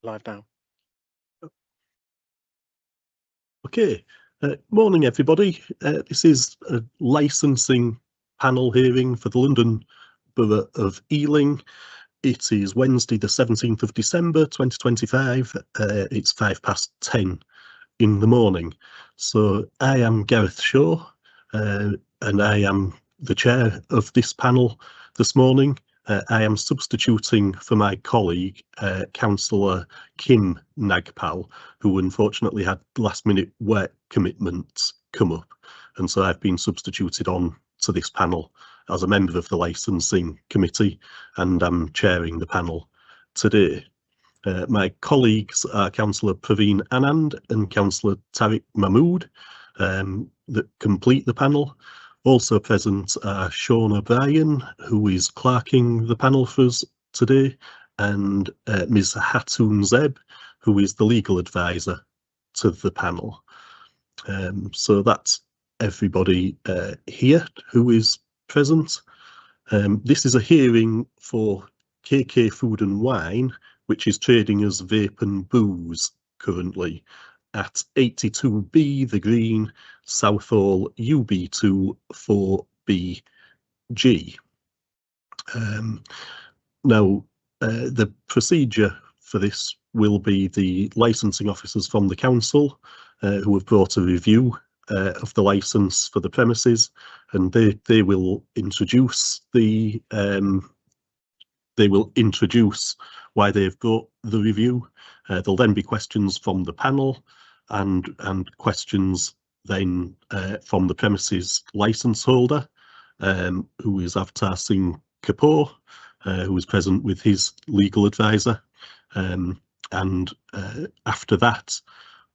Live now. Okay, morning everybody. This is a licensing panel hearing for the London Borough of Ealing. It is Wednesday the 17th of December 2025. It's 10:05 in the morning. So I am Gareth Shaw and I am the chair of this panel this morning. I am substituting for my colleague, Councillor Kim Nagpal, who unfortunately had last-minute work commitments come up, and so I've been substituted on to this panel as a member of the licensing committee, and I'm chairing the panel today. My colleagues are Councillor Praveen Anand and Councillor Tariq Mahmood that complete the panel. Also present are Sean O'Brien, who is clerking the panel for us today, and Ms. Hatun Zeb, who is the legal advisor to the panel. So that's everybody here who is present. This is a hearing for KK Food and Wine, which is trading as Vape and Booze currently at 82B The Green, Southall, UB2 4BG. Now, the procedure for this will be the licensing officers from the council who have brought a review of the license for the premises, and they will introduce why they've got the review. There'll then be questions from the panel and questions then from the premises license holder, who is Avtar Singh Kapoor, who is present with his legal advisor. And after that,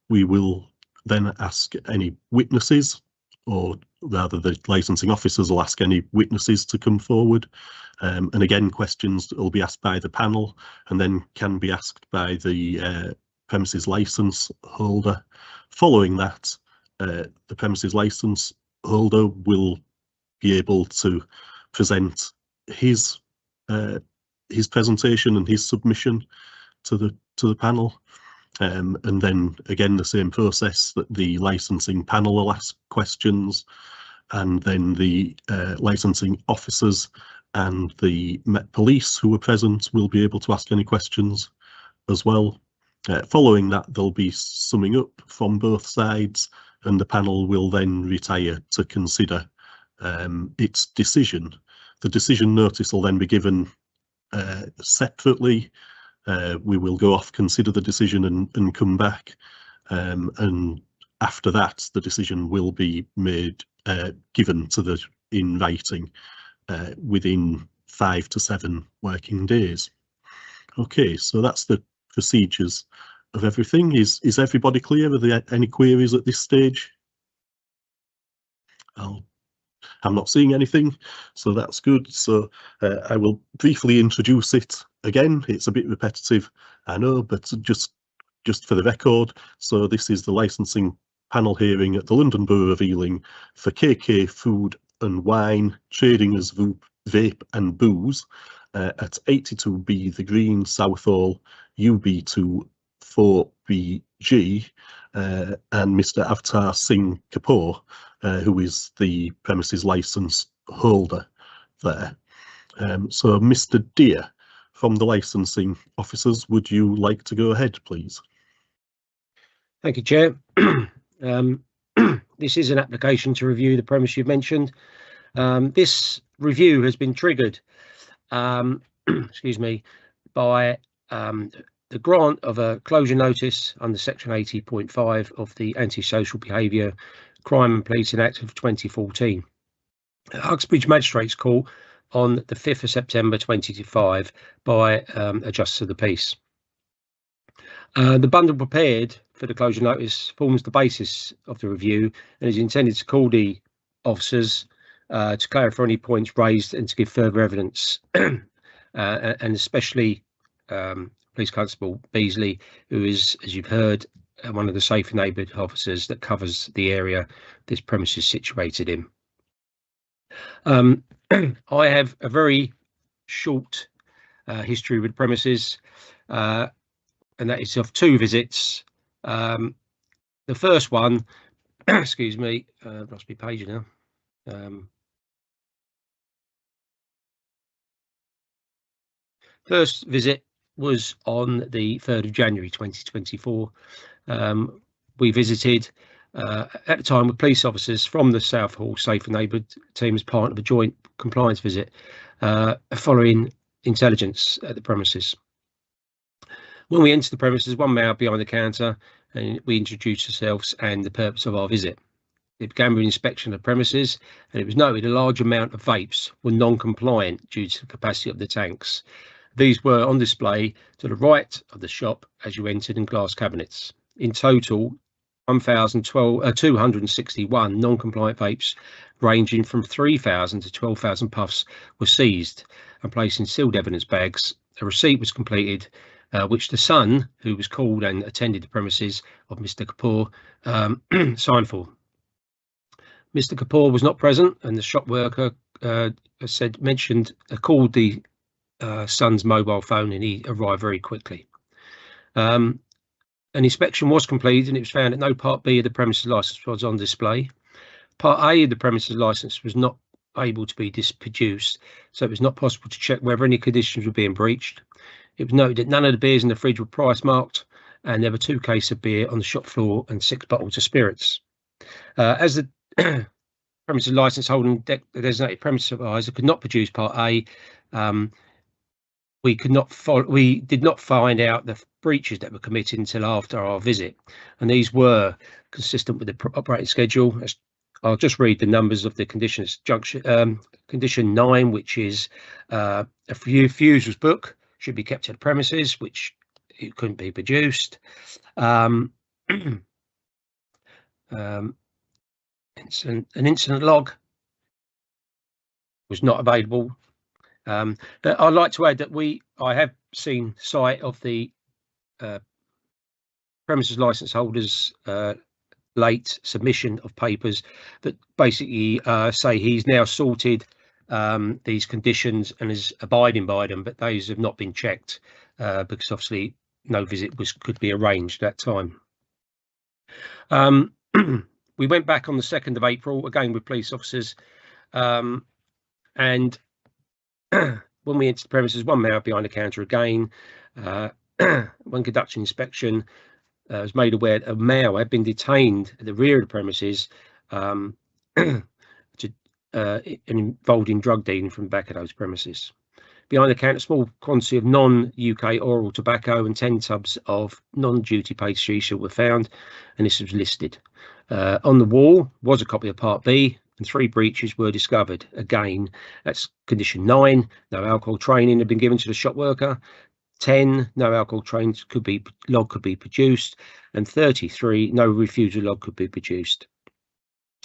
we will then ask any witnesses, or rather the licensing officers will ask any witnesses to come forward. And again, questions will be asked by the panel and then can be asked by the premises license holder. Following that, the premises license holder will be able to present his presentation and his submission to the panel. And then again, the same process, that the licensing panel will ask questions, and then the licensing officers and the Met Police who are present will be able to ask any questions as well. Following that, there'll be summing up from both sides, and the panel will then retire to consider its decision. The decision notice will then be given separately. We will go off, consider the decision and come back, and after that the decision will be made, given to in writing within 5 to 7 working days. Okay, so that's the procedures of everything. Is everybody clear? Are there any queries at this stage? I'm not seeing anything, so that's good. So I will briefly introduce it again. It's a bit repetitive, I know, but just for the record. So this is the licensing panel hearing at the London Borough of Ealing for KK Food and Wine, trading as Vape and Booze, at 82B The Green, Southall, UB2 4BG, and Mr. Avtar Singh Kapoor, who is the premises license holder there. So Mr. Deere from the licensing officers, would you like to go ahead, please? Thank you, Chair. This is an application to review the premise you've mentioned. This review has been triggered, excuse me, by the grant of a closure notice under section 80.5 of the Antisocial Behaviour Crime and Policing Act of 2014. Uxbridge Magistrates Court on the 5th of September 2025 by a Justice of the Peace. The bundle prepared for the closure notice forms the basis of the review and is intended to call the officers to clarify any points raised and to give further evidence, and especially Police Constable Beasley, who is, as you've heard, one of the safe neighbourhood officers that covers the area this premise is situated in. I have a very short history with premises. and that is of 2 visits. The first one, excuse me, lost my page now. First visit was on the 3rd of January 2024. We visited at the time with police officers from the Southall Safe and Neighbourhood team as part of a joint compliance visit following intelligence at the premises. When we entered the premises, one male behind the counter, and we introduced ourselves and the purpose of our visit. It began with an inspection of the premises, and it was noted a large amount of vapes were non-compliant due to the capacity of the tanks. These were on display to the right of the shop as you entered in glass cabinets. In total, 1,261 non-compliant vapes ranging from 3,000 to 12,000 puffs were seized and placed in sealed evidence bags. A receipt was completed, which the son, who was called and attended the premises of Mr. Kapoor, signed for. Mr. Kapoor was not present, and the shop worker called the son's mobile phone, and he arrived very quickly. An inspection was completed, and it was found that no Part B of the premises license was on display. Part A of the premises license was not able to be produced, so it was not possible to check whether any conditions were being breached. It was noted that none of the beers in the fridge were price marked, and there were 2 cases of beer on the shop floor and 6 bottles of spirits. As the premises license holding designated premises supervisor could not produce Part A, we did not find out the breaches that were committed until after our visit, and these were consistent with the operating schedule. I'll just read the numbers of the conditions. Condition 9, which is a fuse was booked, should be kept at the premises, which it couldn't be produced. An incident log was not available. But I'd like to add that I have seen sight of the premises license holders late submission of papers that basically say he's now sorted these conditions and is abiding by them, but those have not been checked because obviously no visit could be arranged at that time. We went back on the 2nd of April again with police officers, and when we entered the premises, one male behind the counter again. When conducting inspection, was made aware that a male had been detained at the rear of the premises involved in drug dealing from the back of those premises. Behind the counter, a small quantity of non-UK oral tobacco and 10 tubs of non-duty paid shisha were found, and this was listed. On the wall was a copy of Part B, and 3 breaches were discovered. Again, that's condition 9. No alcohol training had been given to the shop worker. 10, no alcohol training could be produced, and 33, no refusal log could be produced.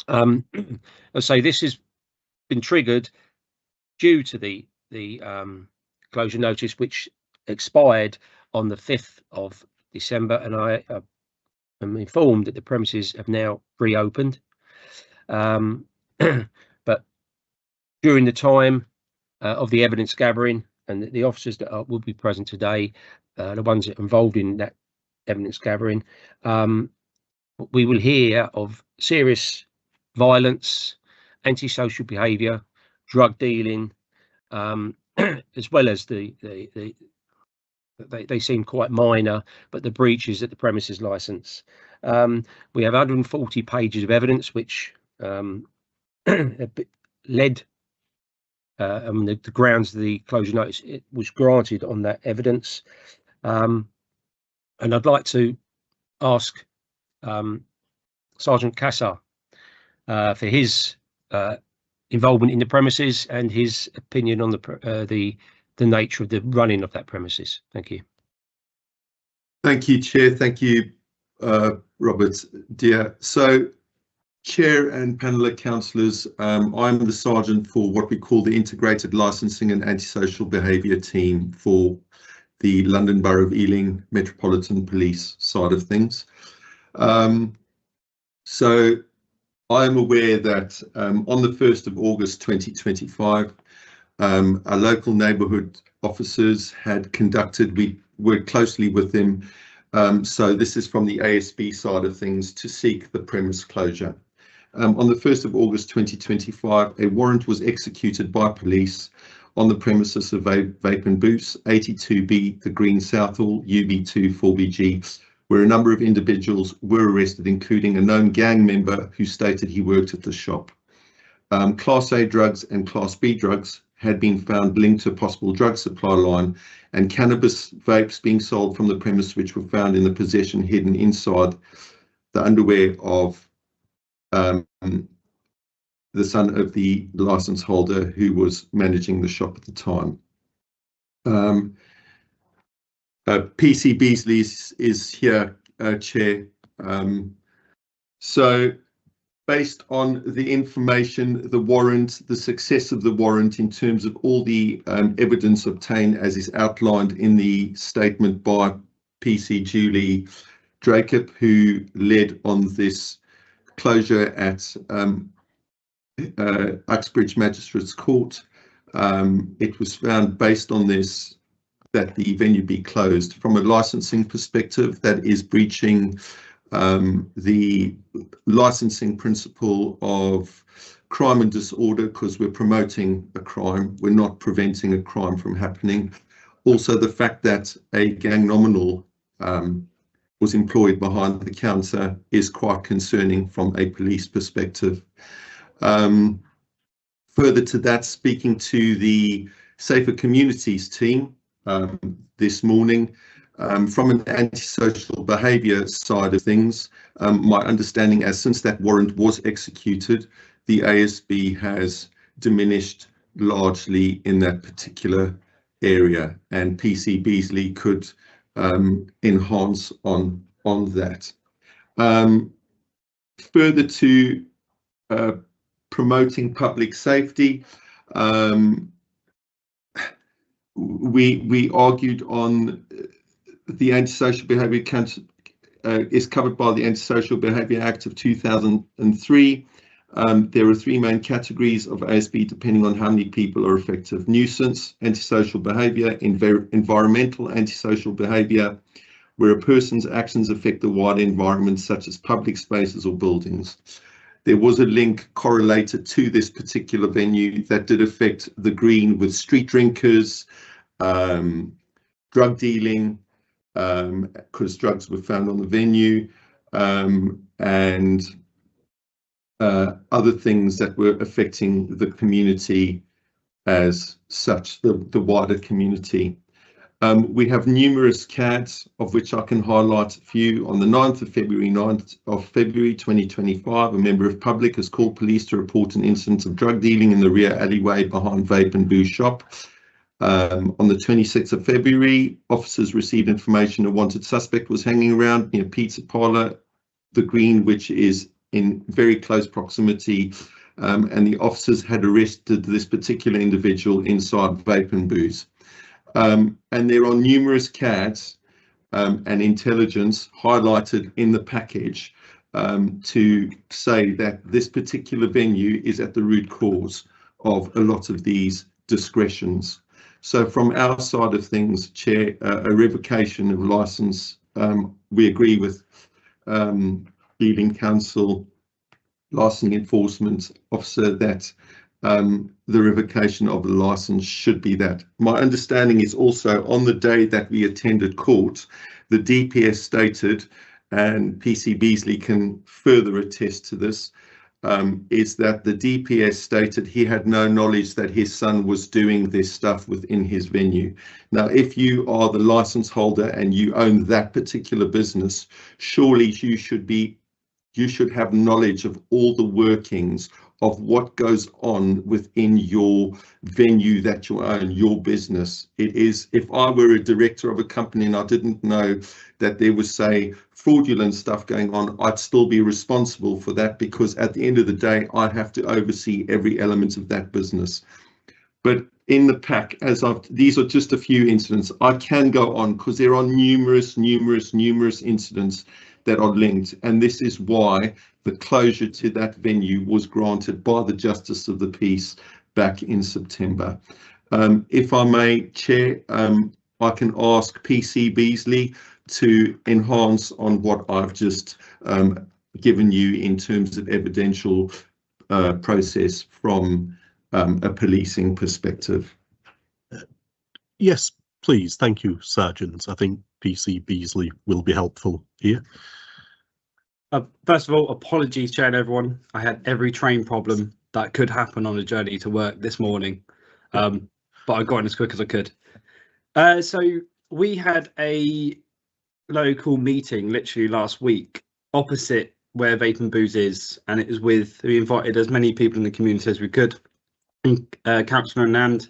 I say this has been triggered due to the closure notice, which expired on the 5th of December, and I am informed that the premises have now reopened. But during the time of the evidence gathering, and the officers that will be present today, the ones that are involved in that evidence gathering, we will hear of serious violence, antisocial behaviour, drug dealing, as well as they seem quite minor, but the breaches at the premises license. We have 140 pages of evidence which led the grounds of the closure notice. It was granted on that evidence, and I'd like to ask Sergeant Kassar for his involvement in the premises and his opinion on the nature of the running of that premises. Thank you. Thank you, Chair. Thank you, Robert Dear. So, Chair and panel of councillors, I'm the sergeant for what we call the Integrated Licensing and Antisocial Behaviour Team for the London Borough of Ealing Metropolitan Police side of things. So I'm aware that on the 1st of August 2025, our local neighbourhood officers had conducted, we worked closely with them So this is from the ASB side of things to seek the premise closure. On the 1st of August 2025, a warrant was executed by police on the premises of Vape and Booze, 82B, the Green Southall, UB2 4BG, where a number of individuals were arrested, including a known gang member who stated he worked at the shop. Class A drugs and Class B drugs had been found linked to a possible drug supply line, and cannabis vapes being sold from the premise, which were found in the possession hidden inside the underwear of the son of the license holder who was managing the shop at the time. PC Beasley is here, Chair. So based on the information, the warrant, the success of the warrant in terms of all the evidence obtained as is outlined in the statement by PC Julie Dracup, who led on this closure at Uxbridge Magistrates Court. It was found based on this that the venue be closed. From a licensing perspective, that is breaching the licensing principle of crime and disorder, because we're promoting a crime, we're not preventing a crime from happening. Also, the fact that a gang nominal was employed behind the counter is quite concerning from a police perspective. Further to that, speaking to the Safer Communities team this morning, from an antisocial behaviour side of things, my understanding is since that warrant was executed, the ASB has diminished largely in that particular area, and PC Beasley could enhance on that. Further to promoting public safety, we argued on the Antisocial Behaviour is covered by the Antisocial Behaviour Act of 2003. There are three main categories of ASB depending on how many people are effective: nuisance, antisocial behaviour, environmental antisocial behaviour, where a person's actions affect the wider environment such as public spaces or buildings. There was a link correlated to this particular venue that did affect the Green with street drinkers, drug dealing, because drugs were found on the venue, and other things that were affecting the community as such, the wider community. We have numerous CADs, of which I can highlight a few. On the 9th of February, 2025, a member of public has called police to report an incident of drug dealing in the rear alleyway behind Vape and Booze shop. On the 26th of February, officers received information a wanted suspect was hanging around near Pizza Parlour, the Green, which is in very close proximity, and the officers had arrested this particular individual inside Vape and Booze. And there are numerous CADs and intelligence highlighted in the package to say that this particular venue is at the root cause of a lot of these discretions. So from our side of things, Chair, a revocation of licence, we agree with Leading Council, Licensing Enforcement Officer, that the revocation of the licence should be that. My understanding is also on the day that we attended court, the DPS stated, and PC Beasley can further attest to this, is that the DPS stated he had no knowledge that his son was doing this stuff within his venue. Now, if you are the licence holder and you own that particular business, surely you should have knowledge of all the workings of what goes on within your venue that you own, your business. It is, if I were a director of a company and I didn't know that there was, say, fraudulent stuff going on, I'd still be responsible for that, because at the end of the day, I have to oversee every element of that business. But in the pack, these are just a few incidents. I can go on because there are numerous incidents that are linked, and this is why the closure to that venue was granted by the Justice of the Peace back in September. If I may, Chair, I can ask PC Beasley to enhance on what I've just given you in terms of evidential process from a policing perspective? Yes, please. Thank you, Sergeant. I think PC Beasley will be helpful here. First of all, apologies, Chair and everyone. I had every train problem that could happen on a journey to work this morning, but I got in as quick as I could. So we had a local meeting literally last week opposite where Vape and Booze is, and we invited as many people in the community as we could. Councillor Anand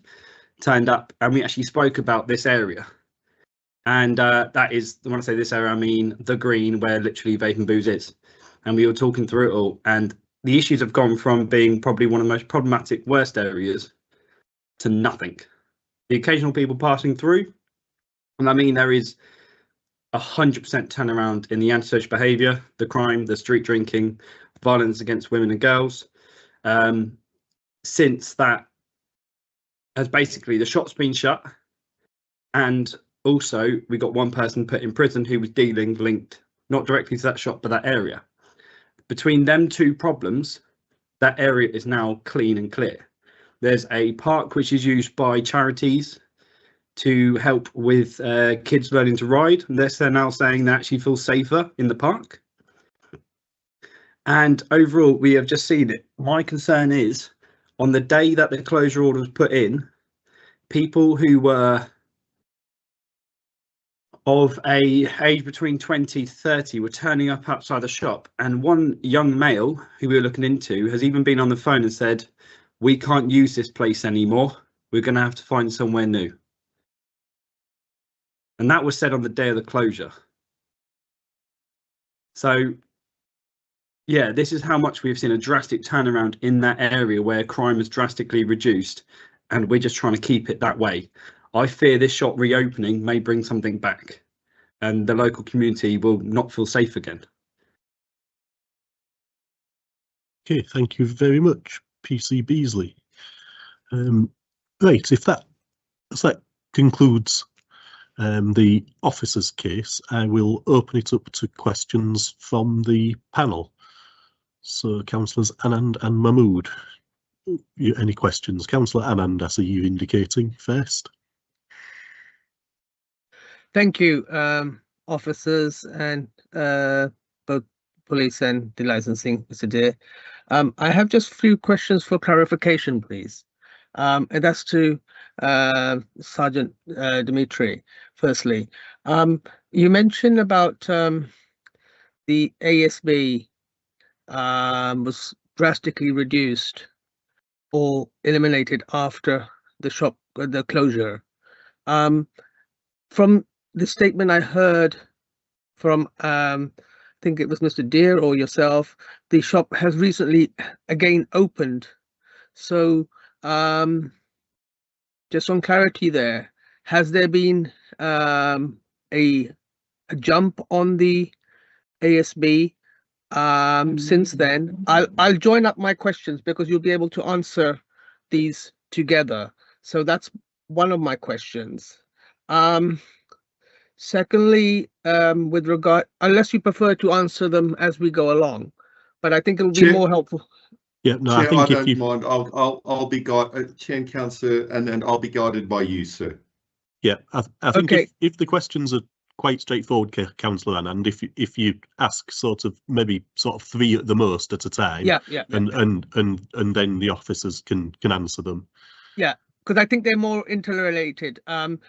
turned up, and we actually spoke about this area. And that is, when I say this area, I mean the green where literally Vape and Booze is. And we were talking through it all, and the issues have gone from being probably one of the most problematic, worst areas to nothing. The occasional people passing through, and I mean there is 100% turnaround in the antisocial behaviour, the crime, the street drinking, violence against women and girls. Since that has basically, the shop's been shut, and also we got one person put in prison who was dealing linked not directly to that shop but that area. Between them two problems, that area is now clean and clear. There's a park which is used by charities to help with kids learning to ride. They're now saying they actually feel safer in the park. And overall, we have just seen it. My concern is, on the day that the closure order was put in, people who were of a age between 20 to 30 were turning up outside the shop, and one young male who we were looking into has even been on the phone and said, "We can't use this place anymore. We're going to have to find somewhere new." And that was said on the day of the closure. So yeah, this is how much we've seen a drastic turnaround in that area where crime has drastically reduced, and we're just trying to keep it that way. I fear this shop reopening may bring something back, and the local community will not feel safe again. Okay, thank you very much, PC Beasley. Right, if that concludes the officer's case, I will open it up to questions from the panel. So, Councillors Anand and Mahmood, any questions? Councillor Anand, I see you indicating first. Thank you, officers and both police and the licensing, Mr. Dear. I have just a few questions for clarification, please. And that's to Sergeant Dimitri. Firstly, you mentioned about the ASB was drastically reduced or eliminated after the closure. From the statement I heard from, I think it was Mr. Dear or yourself, the shop has recently again opened. So just on clarity there, has there been a jump on the ASB since then? I'll join up my questions because you'll be able to answer these together. So that's one of my questions. Secondly, with regard, unless you prefer to answer them as we go along, but I think it'll be more helpful. Yeah, no, Chair, I think I don't mind. I'll be guided, Chair and Councillor, and then I'll be guided by you, sir. Yeah, I think Okay. if the questions are quite straightforward, Councillor Anand, if you ask maybe three at the most at a time, and then the officers can answer them. Yeah, because I think they're more interrelated.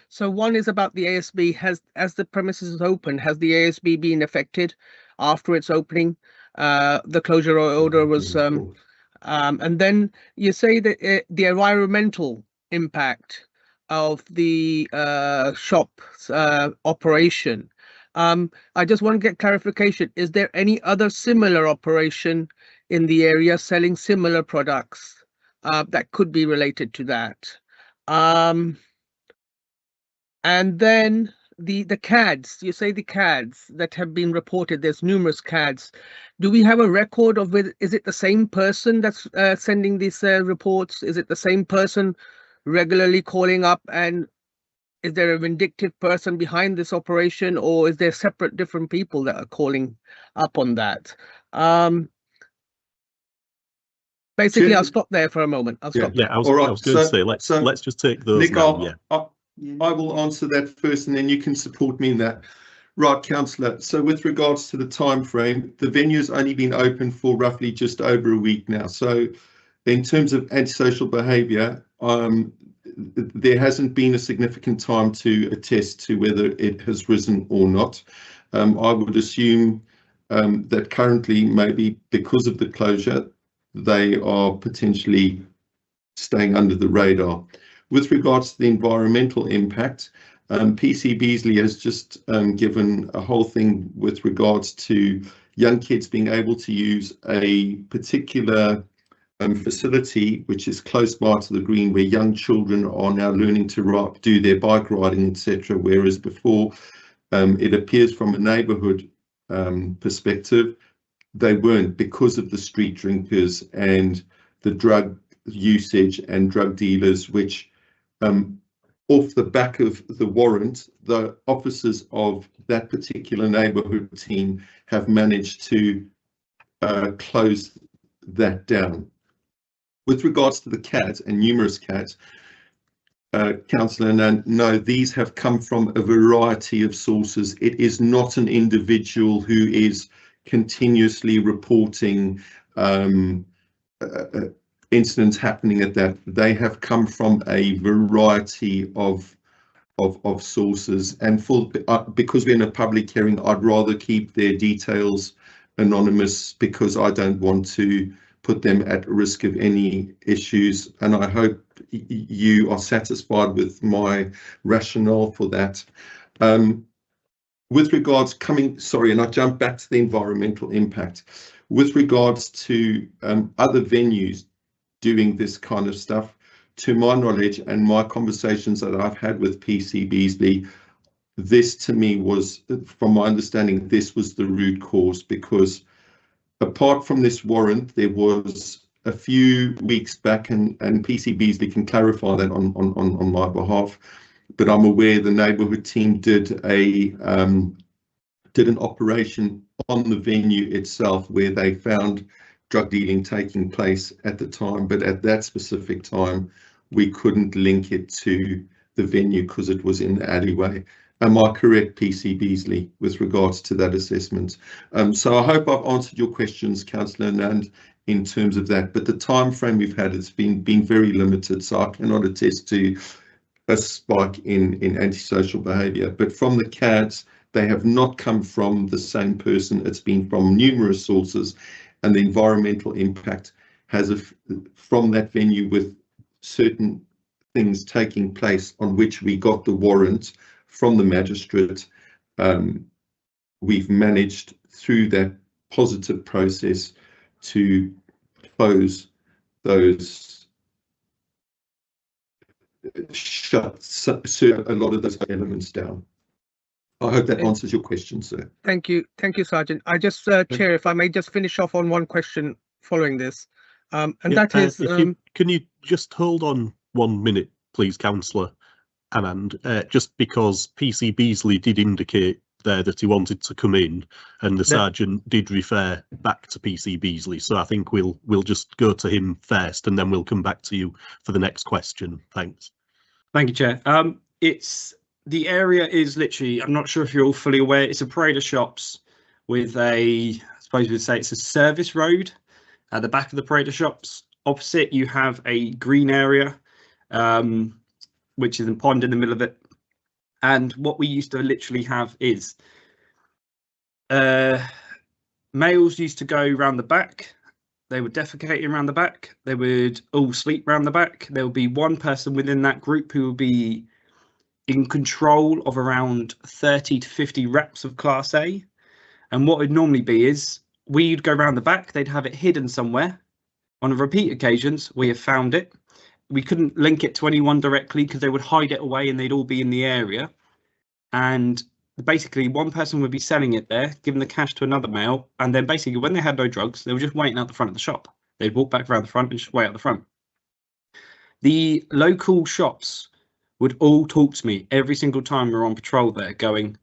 So one is about the ASB. As the premises is open, has the ASB been affected after its opening? The closure order was, and then you say that the environmental impact of the shop's operation. I just want to get clarification. Is there any other similar operation in the area selling similar products that could be related to that? And then the CADs, you say the CADs that have been reported, there's numerous CADs. Do we have a record of it? Is it the same person that's sending these reports? Is it the same person regularly calling up and is there a vindictive person behind this operation, or is there separate different people that are calling up on that? Basically, I'll stop there for a moment. I'll stop. Yeah, I was All right, going to say let's just take those Nick, now. Yeah. I will answer that first, and then you can support me in that. Right, Councillor. So with regards to the time frame, the venue has only been open for roughly just over a week now. So in terms of antisocial behaviour, there hasn't been a significant time to attest to whether it has risen or not. I would assume that currently, maybe because of the closure, they are potentially staying under the radar. With regards to the environmental impact, PC Beasley has just given a whole thing with regards to young kids being able to use a particular facility which is close by to the green, where young children are now learning to do their bike riding, etc. Whereas before, it appears from a neighbourhood perspective, they weren't, because of the street drinkers and the drug usage and drug dealers, which off the back of the warrant, the officers of that particular neighbourhood team have managed to close that down. With regards to the CADs and numerous CADs, Councillor, no, these have come from a variety of sources. It is not an individual who is continuously reporting incidents happening at that. They have come from a variety of sources, and because we're in a public hearing, I'd rather keep their details anonymous, because I don't want to put them at risk of any issues, and I hope you are satisfied with my rationale for that. With regards and I jump back to the environmental impact. With regards to other venues doing this kind of stuff, to my knowledge and my conversations that I've had with PC Beasley, this to me was, from my understanding, this was the root cause, because apart from this warrant, there was a few weeks back, and PC Beasley can clarify that on my behalf, but I'm aware the neighbourhood team did an operation on the venue itself where they found drug dealing taking place at the time, but at that specific time we couldn't link it to the venue because it was in the alleyway. Am I correct, PC Beasley, with regards to that assessment? So I hope I've answered your questions, Councillor Nand, in terms of that, but the time frame we've had has been very limited, so I cannot attest to a spike in antisocial behaviour. But from the CADs, they have not come from the same person. It's been from numerous sources, and the environmental impact has from that venue, with certain things taking place on which we got the warrant from the magistrate. We've managed through that positive process to close those, shut a lot of those elements down. I hope that answers your question, sir. Thank you, Sergeant. I just, Chair, if I may just finish off on one question following this, and that is, can you just hold on 1 minute, please, Councillor Anand, just because PC Beasley did indicate there that he wanted to come in, and the Sergeant did refer back to PC Beasley, so I think we'll just go to him first, and then we'll come back to you for the next question. Thanks. Thank you, Chair. The area is literally, I'm not sure if you're all fully aware, it's a parade of shops with I suppose we'd say it's a service road at the back of the parade of shops. Opposite, you have a green area, which is a pond in the middle of it. And what we used to literally have is males used to go around the back. They would defecate around the back. They would all sleep around the back. There would be one person within that group who would be in control of around 30 to 50 reps of Class A. And what would normally be is we'd go around the back, they'd have it hidden somewhere. On repeat occasions, we have found it. We couldn't link it to anyone directly because they would hide it away and they'd all be in the area. And basically one person would be selling it there, giving the cash to another male. And then basically when they had no drugs, they were just waiting out the front of the shop. They'd walk back around the front and just wait out the front. The local shops would all talk to me every single time we were on patrol there, going,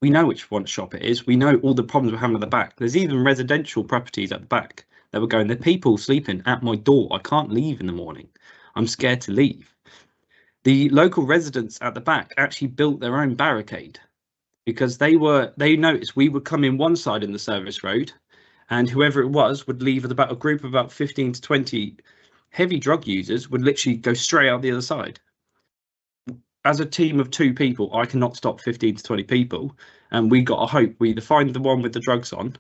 we know which one shop it is. We know all the problems we're having at the back. There's even residential properties at the back that were going, there are people sleeping at my door. I can't leave in the morning. I'm scared to leave. The local residents at the back actually built their own barricade because they noticed we would come in one side in the service road, and whoever it was would leave with about a group of about 15 to 20 heavy drug users would literally go straight out the other side. As a team of 2 people, I cannot stop 15 to 20 people, and we got to hope we either find the one with the drugs on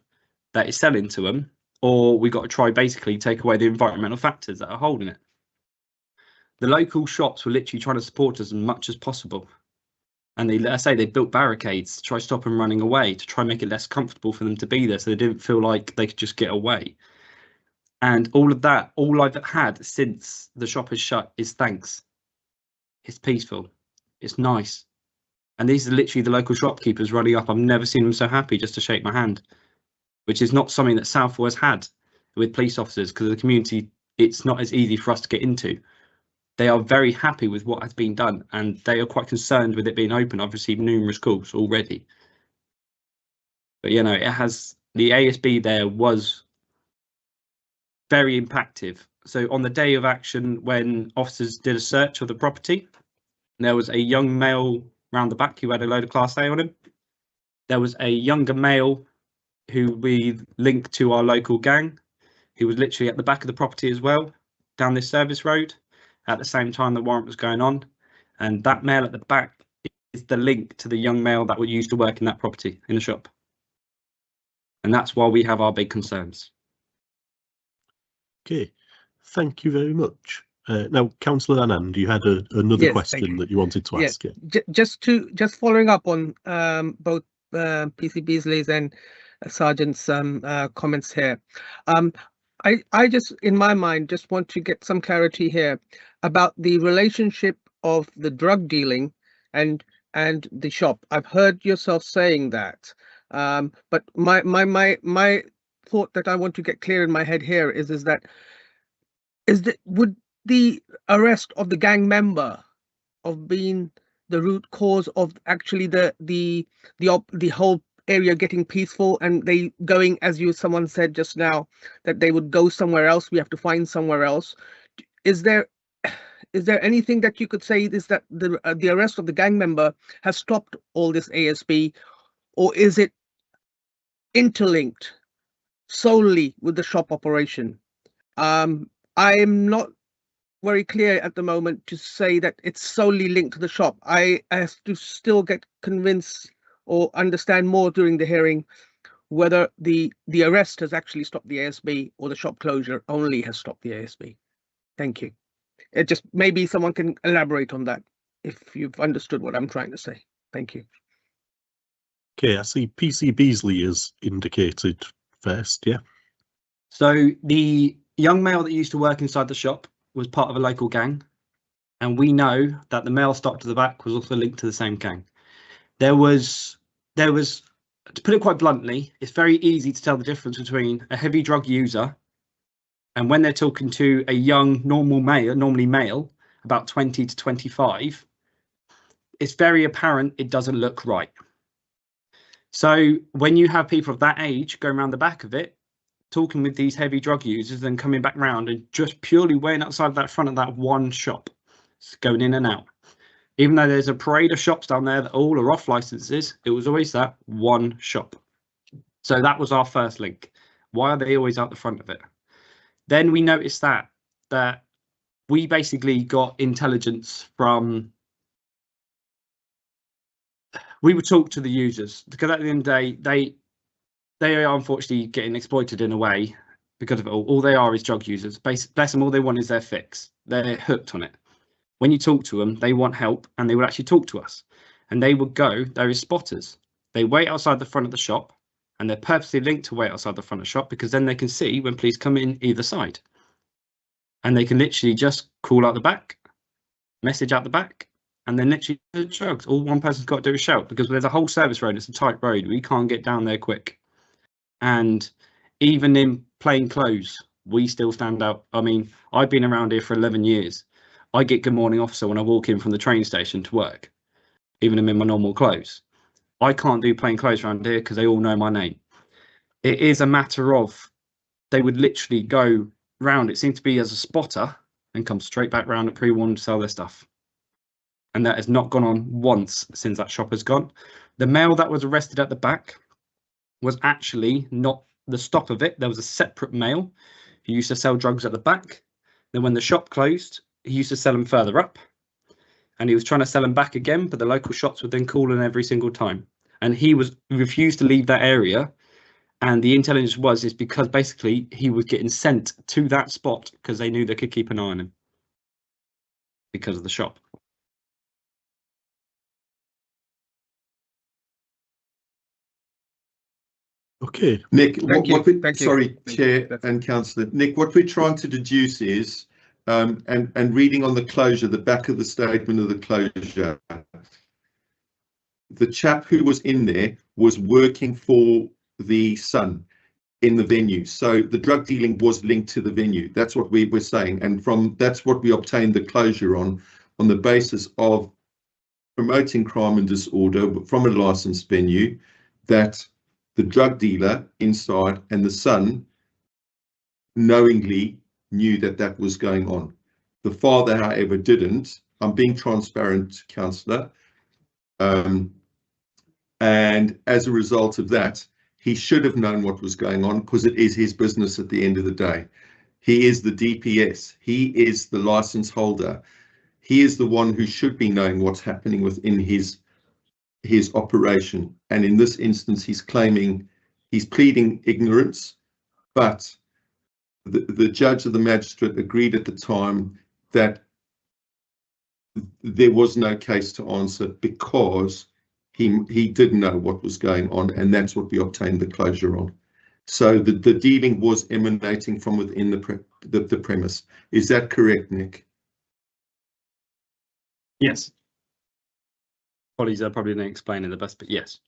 that is selling to them, or we got to try basically take away the environmental factors that are holding it. The local shops were literally trying to support us as much as possible, and they built barricades to try to stop them running away, to try and make it less comfortable for them to be there, so they didn't feel like they could just get away. And all of that, all I've had since the shop has shut is thanks. It's peaceful. It's nice. And these are literally the local shopkeepers running up. I've never seen them so happy just to shake my hand, which is not something that Southall has had with police officers, because of the community, it's not as easy for us to get into. They are very happy with what has been done, and they are quite concerned with it being open. I've received numerous calls already. But, you know, it has, the ASB there was very impactful. So on the day of action, when officers did a search of the property, there was a young male round the back who had a load of Class A on him. There was a younger male who we linked to our local gang, who was literally at the back of the property as well, down this service road, at the same time the warrant was going on. And that male at the back is the link to the young male that would used to work in that property, in the shop. And that's why we have our big concerns. Okay, thank you very much. Now, Councillor Anand, you had another Yes, question that you wanted to ask. Yeah. Just following up on both PC Beasley's and Sergeant's comments here. I just, in my mind, just want to get some clarity here about the relationship of the drug dealing and the shop. I've heard yourself saying that, but my thought that I want to get clear in my head here is that would the arrest of the gang member of being the root cause of actually the whole area getting peaceful, and they going, as someone said just now, that they would go somewhere else, we have to find somewhere else. Is there anything that you could say is that the arrest of the gang member has stopped all this ASB, or is it interlinked solely with the shop operation? I am not very clear at the moment to say that it's solely linked to the shop. I have to still get convinced or understand more during the hearing whether the arrest has actually stopped the ASB or the shop closure only has stopped the ASB. Thank you. It just, maybe someone can elaborate on that if you've understood what I'm trying to say. Thank you. Okay, I see PC Beasley is indicated first, yeah. So the young male that used to work inside the shop was part of a local gang, and we know that the male stopped to the back was also linked to the same gang. There was, to put it quite bluntly, it's very easy to tell the difference between a heavy drug user and when they're talking to a young, normally male, about 20 to 25, it's very apparent it doesn't look right. So when you have people of that age going around the back of it, talking with these heavy drug users and coming back round and just purely waiting outside that front of that one shop, going in and out. Even though there's a parade of shops down there that all are off licenses, it was always that one shop. So that was our first link. Why are they always out the front of it? Then we noticed that we basically got intelligence from, we would talk to the users, because at the end of the day, they are unfortunately getting exploited in a way because of it all. All they are is drug users. Bless them, all they want is their fix. They're hooked on it. When you talk to them, they want help, and they would actually talk to us. And they would go, there is spotters. They wait outside the front of the shop, and they're purposely linked to wait outside the front of the shop, because then they can see when police come in either side. And they can literally just call out the back, message out the back, and then literally the drugs. All one person's got to do is shout, because there's a whole service road. It's a tight road. We can't get down there quick. And even in plain clothes, we still stand out. I mean, I've been around here for 11 years. I get good morning officer when I walk in from the train station to work, even if I'm in my normal clothes. I can't do plain clothes around here because they all know my name. It is a matter of they would literally go round, it seemed to be as a spotter, and come straight back round at pre-warn to sell their stuff. And that has not gone on once since that shop has gone. The male that was arrested at the back was actually not the stop of it. There was a separate male who used to sell drugs at the back. Then when the shop closed, he used to sell them further up. And he was trying to sell them back again, but the local shops would then call him every single time. And he refused to leave that area. And the intelligence is because basically he was getting sent to that spot because they knew they could keep an eye on him because of the shop. Okay. Nick, Thank you. Thank you. sorry, Thank Chair you. and Councillor. Nick, what we're trying to deduce is, and reading on the closure, the back of the statement of the closure, the chap who was in there was working for the Sun in the venue. So the drug dealing was linked to the venue. That's what we were saying. And that's what we obtained the closure on the basis of promoting crime and disorder from a licensed venue, that the drug dealer inside and the Sun knowingly knew that was going on. The father, however, didn't. I'm being transparent, Councillor. And as a result of that, he should have known what was going on because it is his business at the end of the day. He is the DPS. He is the license holder. He is the one who should be knowing what's happening within his operation. And in this instance, he's pleading ignorance, but the judge or the magistrate agreed at the time that there was no case to answer because he didn't know what was going on, and that's what we obtained the closure on. So the dealing was emanating from within the premise. Is that correct, Nick? Yes. Apologies, I probably didn't explain it the best, but yes.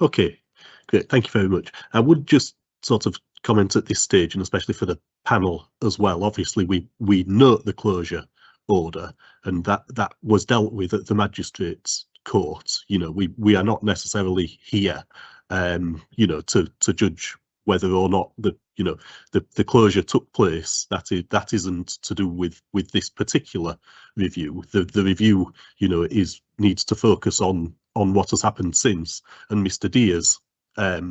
Okay, great. Thank you very much. I would just sort of comment at this stage, and especially for the panel as well. Obviously, we note the closure order, and that was dealt with at the magistrates' court. You know, we are not necessarily here, you know, to judge whether or not the closure took place. That isn't to do with this particular review. The review, you know, needs to focus on what has happened since, and Mr. Deer's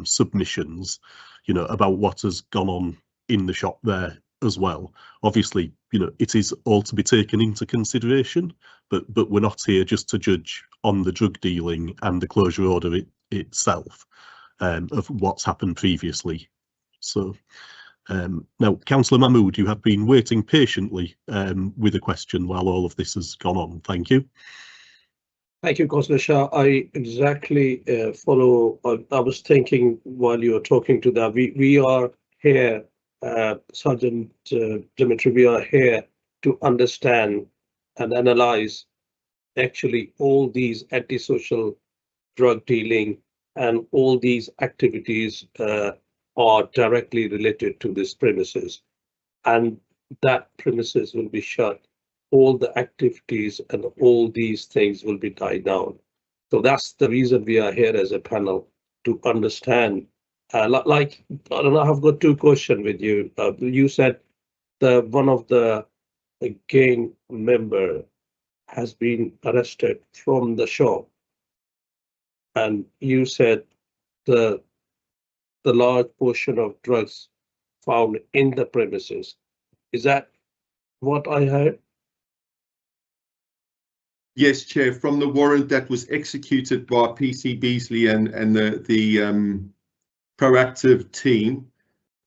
submissions, you know, about what has gone on in the shop there as well. Obviously, you know, it is all to be taken into consideration, but we're not here just to judge on the drug dealing and the closure order itself, of what's happened previously. So now, Councillor Mahmood, you have been waiting patiently with a question while all of this has gone on. Thank you. Thank you, Councillor Shah. I exactly follow. I was thinking while you were talking to that, we are here, Sergeant Dimitri, we are here to understand and analyze actually all these antisocial drug dealing and all these activities are directly related to this premises, and that premises will be shut. All the activities and all these things will be tied down. So that's the reason we are here as a panel, to understand. Like, I don't know, I've got two questions with you. You said one of the gang member has been arrested from the shop, and you said the large portion of drugs found in the premises. Is that what I heard? Yes, Chair. From the warrant that was executed by PC Beasley and the proactive team,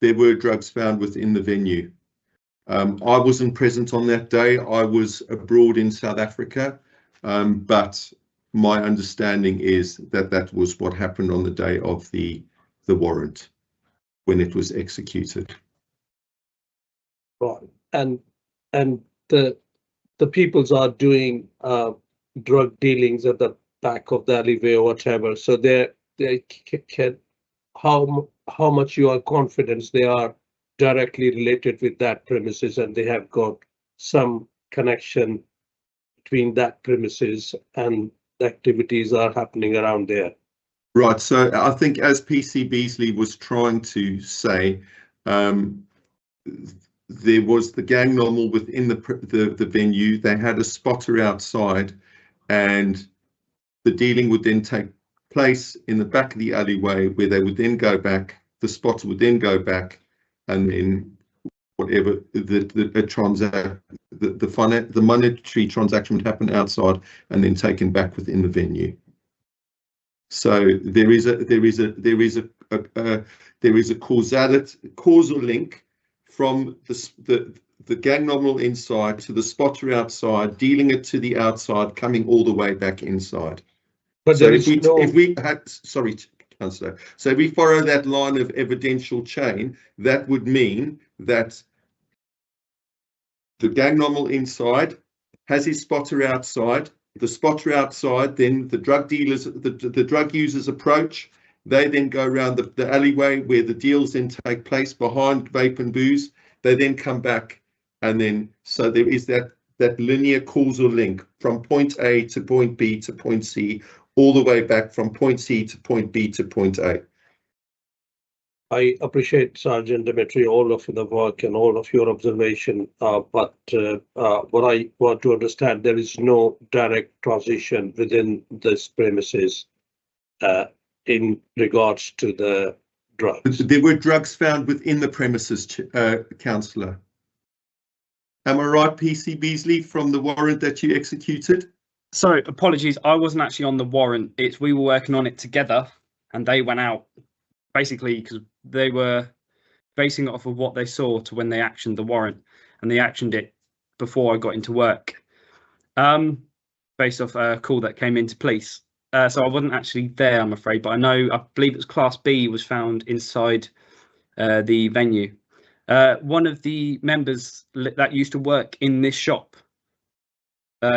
there were drugs found within the venue. I wasn't present on that day. I was abroad in South Africa, but my understanding is that was what happened on the day of the warrant when it was executed. Right, and the peoples are doing drug dealings at the back of the alleyway or whatever. So they can, how much you are confident they are directly related with that premises, and they have got some connection between that premises and the activities are happening around there. Right. So I think, as PC Beasley was trying to say, there was the gang normal within the venue. They had a spotter outside, and the dealing would then take place in the back of the alleyway, where they would then go back. The spotter would then go back, and then whatever the monetary transaction would happen outside, and then taken back within the venue. So there is a causal link from the gang nominal inside to the spotter outside, dealing it to the outside, coming all the way back inside. But so there if is no... we had, sorry, Councillor, so if we follow that line of evidential chain, that would mean that the gang nominal inside has his spotter outside. The spotter outside, then the drug dealers, the drug users approach. They then go around the alleyway where the deals then take place behind Vape and Booze. They then come back, and then so there is that linear causal link from point A to point B to point C, all the way back from point C to point B to point A. I appreciate, Sergeant Dimitri, all of the work and all of your observation, but what I want to understand, there is no direct transition within this premises in regards to the drugs. There were drugs found within the premises, Councillor. Am I right, PC Beasley, from the warrant that you executed? So apologies, I wasn't actually on the warrant. We were working on it together, and they went out basically because they were basing it off of what they saw to when they actioned the warrant, and they actioned it before I got into work, based off a call that came into police. So I wasn't actually there, I'm afraid, but I believe it was Class B was found inside the venue. One of the members that used to work in this shop,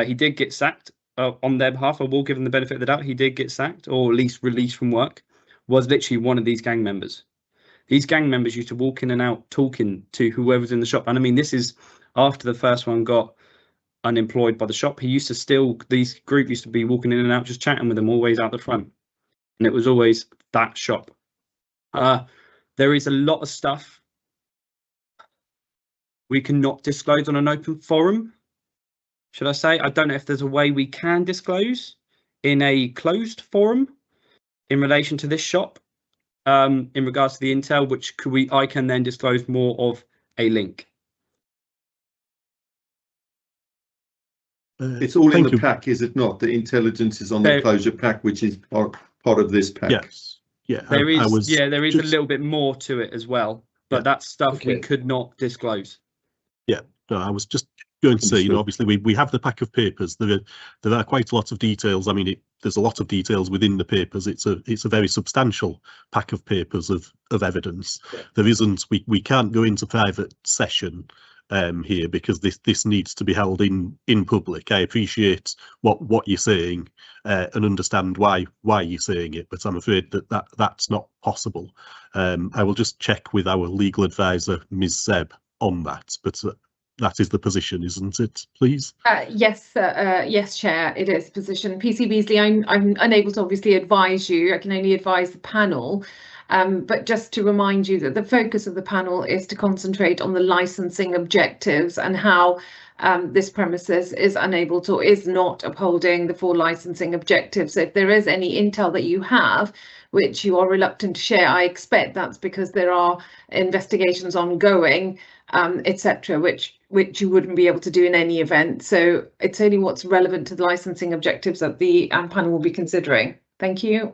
he did get sacked on their behalf. I will give him the benefit of the doubt. He did get sacked, or at least released from work, was literally one of these gang members. These gang members used to walk in and out talking to whoever's in the shop. And I mean, this is after the first one got unemployed by the shop. These group used to be walking in and out, just chatting with them, always out the front. And it was always that shop. There is a lot of stuff we cannot disclose on an open forum, should I say. I don't know if there's a way we can disclose in a closed forum in relation to this shop, in regards to the intel, which I can then disclose more of a link. It's all in the pack, is it not? The intelligence is on the closure pack, which is part of this pack. Yes. Yeah. There is a little bit more to it as well, but that's stuff we could not disclose. Yeah. No, I was just going to say, you know, obviously we have the pack of papers. There are quite a lot of details. I mean, there's a lot of details within the papers. It's a very substantial pack of papers of evidence. Yeah. There isn't. We can't go into private session here because this needs to be held in public. I appreciate what you're saying and understand why you're saying it, but I'm afraid that's not possible. I will just check with our legal advisor, Ms. Zeb, on that, but that is the position, isn't it, please? Yes, yes, Chair, it is position. PC Beasley, I'm unable to obviously advise you. I can only advise the panel. But just to remind you that the focus of the panel is to concentrate on the licensing objectives and how this premises is not upholding the 4 licensing objectives. So if there is any intel that you have, which you are reluctant to share, I expect that's because there are investigations ongoing, etc., which you wouldn't be able to do in any event. So it's only what's relevant to the licensing objectives that the panel will be considering. Thank you.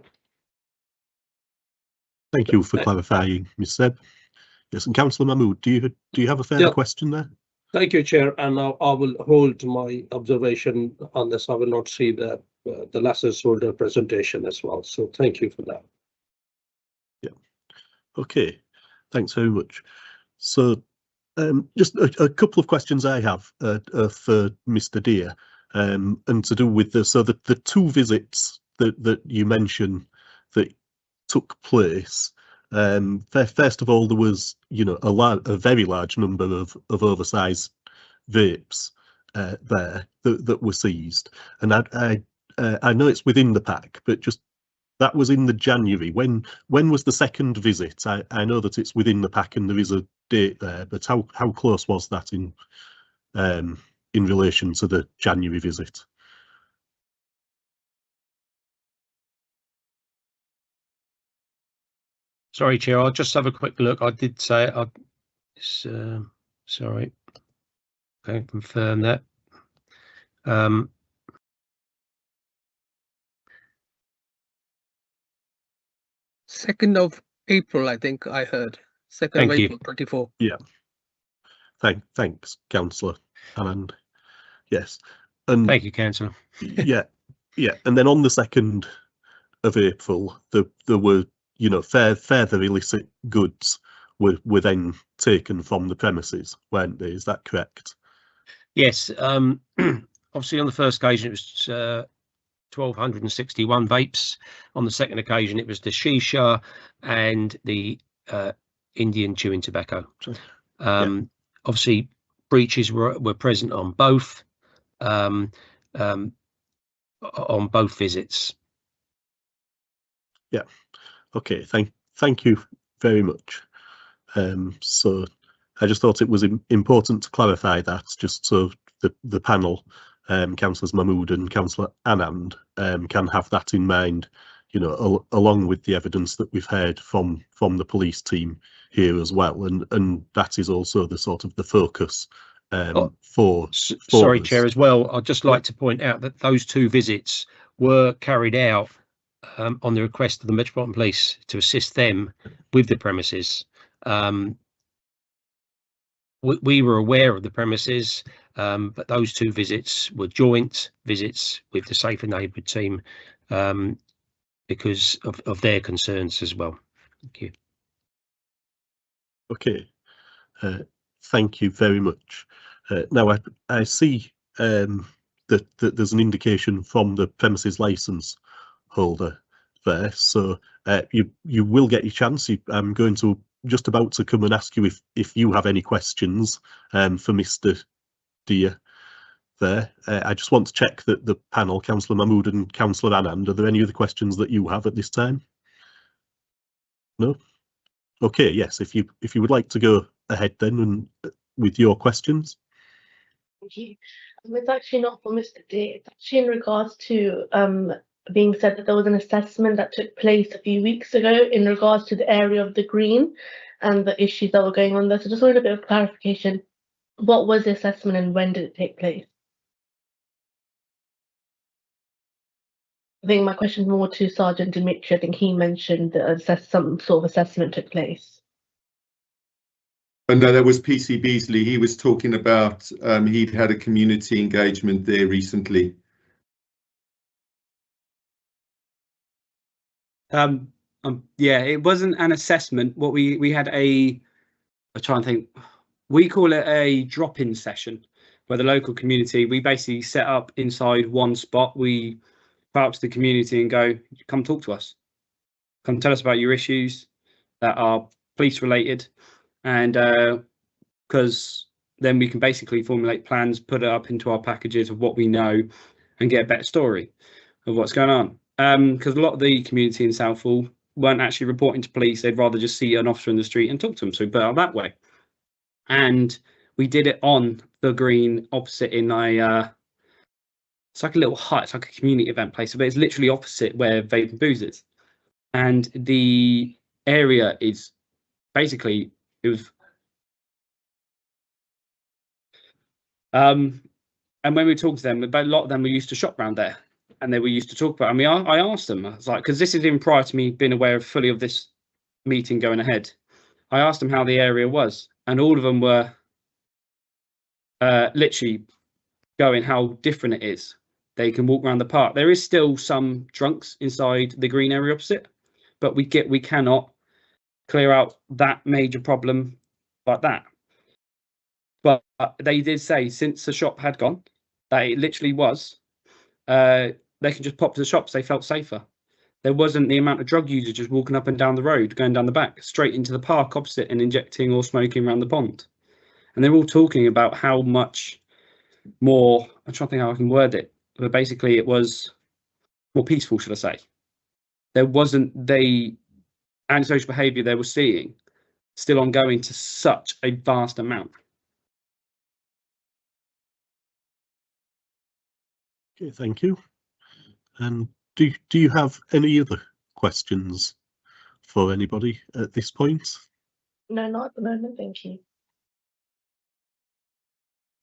Thank you for clarifying, Ms. Seb. Yes, and Councillor Mahmood, do you have a further question there? Thank you, Chair, and I will hold my observation on this. I will not see the last holder presentation as well. So thank you for that. Yeah. Okay. Thanks very much. So just a couple of questions I have for Mr. Deere, and to do with the 2 visits that you mentioned that took place. First of all, there was, you know, a very large number of oversized vapes there that were seized, and I know it's within the pack, but just that was in the January. When was the second visit? I know that it's within the pack and there is a date there, but how close was that in relation to the January visit? Sorry, Chair, I'll just have a quick look. I did say sorry, can't confirm that. 2nd of April, I think I heard. 2nd of April, 24. Yeah. Thanks, Councillor Anand. Yes. And thank you, Councillor. yeah. And then on the 2nd of April, there were, further illicit goods were then taken from the premises, weren't they? Is that correct? Yes. Obviously, on the first occasion, it was 1,261 vapes. On the second occasion, it was the shisha and the Indian chewing tobacco. Obviously, breaches were present on both visits. Yeah. Okay. Thank you very much. So I just thought it was important to clarify that, just so the panel, Councillors Mahmood and Councillor Anand, can have that in mind, along with the evidence that we've heard from the police team here as well, and that is also the sort of the focus for sorry, us. Chair, as well. I'd just like to point out that those 2 visits were carried out on the request of the Metropolitan Police to assist them with the premises. We were aware of the premises, but those 2 visits were joint visits with the Safer Neighbourhood team because of their concerns as well. Thank you. Okay, thank you very much. Now I see that there's an indication from the premises licence holder there, so you will get your chance. I'm going to just about to come and ask you if you have any questions for Mr. Dear there. I just want to check that the panel, Councillor Mahmood and Councillor Anand, are there any other questions that you have at this time? No? Okay, yes, if you would like to go ahead then and with your questions. Thank you. It's actually not for Mr. D. It's actually in regards to being said that there was an assessment that took place a few weeks ago in regards to the area of the green and the issues that were going on there. So just wanted a bit of clarification. What was the assessment and when did it take place? I think my question is more to Sergeant Dimitri. I think he mentioned that some sort of assessment took place. No, that was PC Beasley. He was talking about he'd had a community engagement there recently. Yeah, it wasn't an assessment. What we had I'm trying to think. We call it a drop-in session, where the local community, we basically set up inside one spot. We go out to the community and go, come talk to us. Come tell us about your issues that are police related. And because then we can basically formulate plans, put it up into our packages of what we know and get a better story of what's going on. Because a lot of the community in Southall weren't actually reporting to police. They'd rather just see an officer in the street and talk to them. So we put it out that way. And we did it on the green opposite in it's like a little hut, it's like a community event place, but it's literally opposite where Vape and Booze is. And the area is basically, it was and when we talked to them, a lot of them were used to shop around there and they were used to talk about it. I mean, I asked them, I was like, because this is in prior to me being aware fully of this meeting going ahead. I asked them how the area was, and all of them were literally going how different it is. They can walk around the park. There is still some drunks inside the green area opposite, but we cannot clear out that major problem like that. But they did say since the shop had gone, that it literally was, they can just pop to the shops. They felt safer. There wasn't the amount of drug users just walking up and down the road, going down the back, straight into the park opposite and injecting or smoking around the pond. And they're all talking about how much more, I'm trying to think how I can word it, but basically it was more peaceful, should I say. There wasn't the antisocial behaviour they were seeing still ongoing to such a vast amount. Okay, thank you. And do you have any other questions for anybody at this point? No, not at the moment, thank you.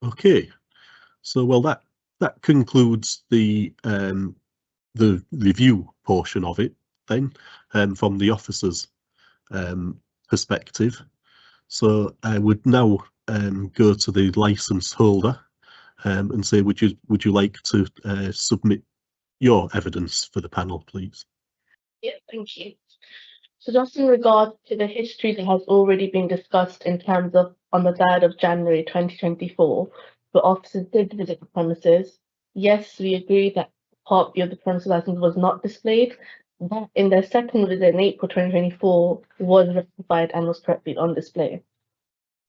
Okay, so well that concludes the review portion of it then, from the officer's perspective. So I would now go to the license holder and say, would you like to submit your evidence for the panel, please? Yeah, thank you. So just in regard to the history that has already been discussed in terms of on the 3rd of January 2024, the officers did visit the premises. Yes, we agree that Part B of the premises license was not displayed. That in their second visit in April 2024 was rectified and was correctly on display.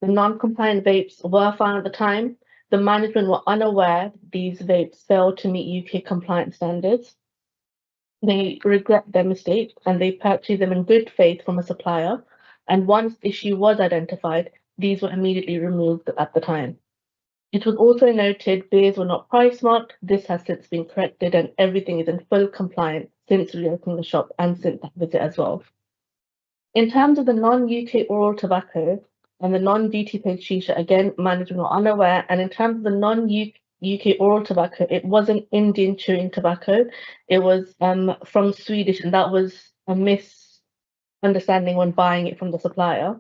The non-compliant vapes were found at the time. The management were unaware that these vapes failed to meet UK compliance standards. They regret their mistake and they purchased them in good faith from a supplier. And once the issue was identified, these were immediately removed at the time. It was also noted beers were not price marked. This has since been corrected and everything is in full compliance since reopening the shop and since that visit as well. In terms of the non-UK oral tobacco and the non-duty paid shisha, again, management were unaware. And in terms of the non-UK oral tobacco, it wasn't Indian chewing tobacco. It was from Swedish, and that was a misunderstanding when buying it from the supplier.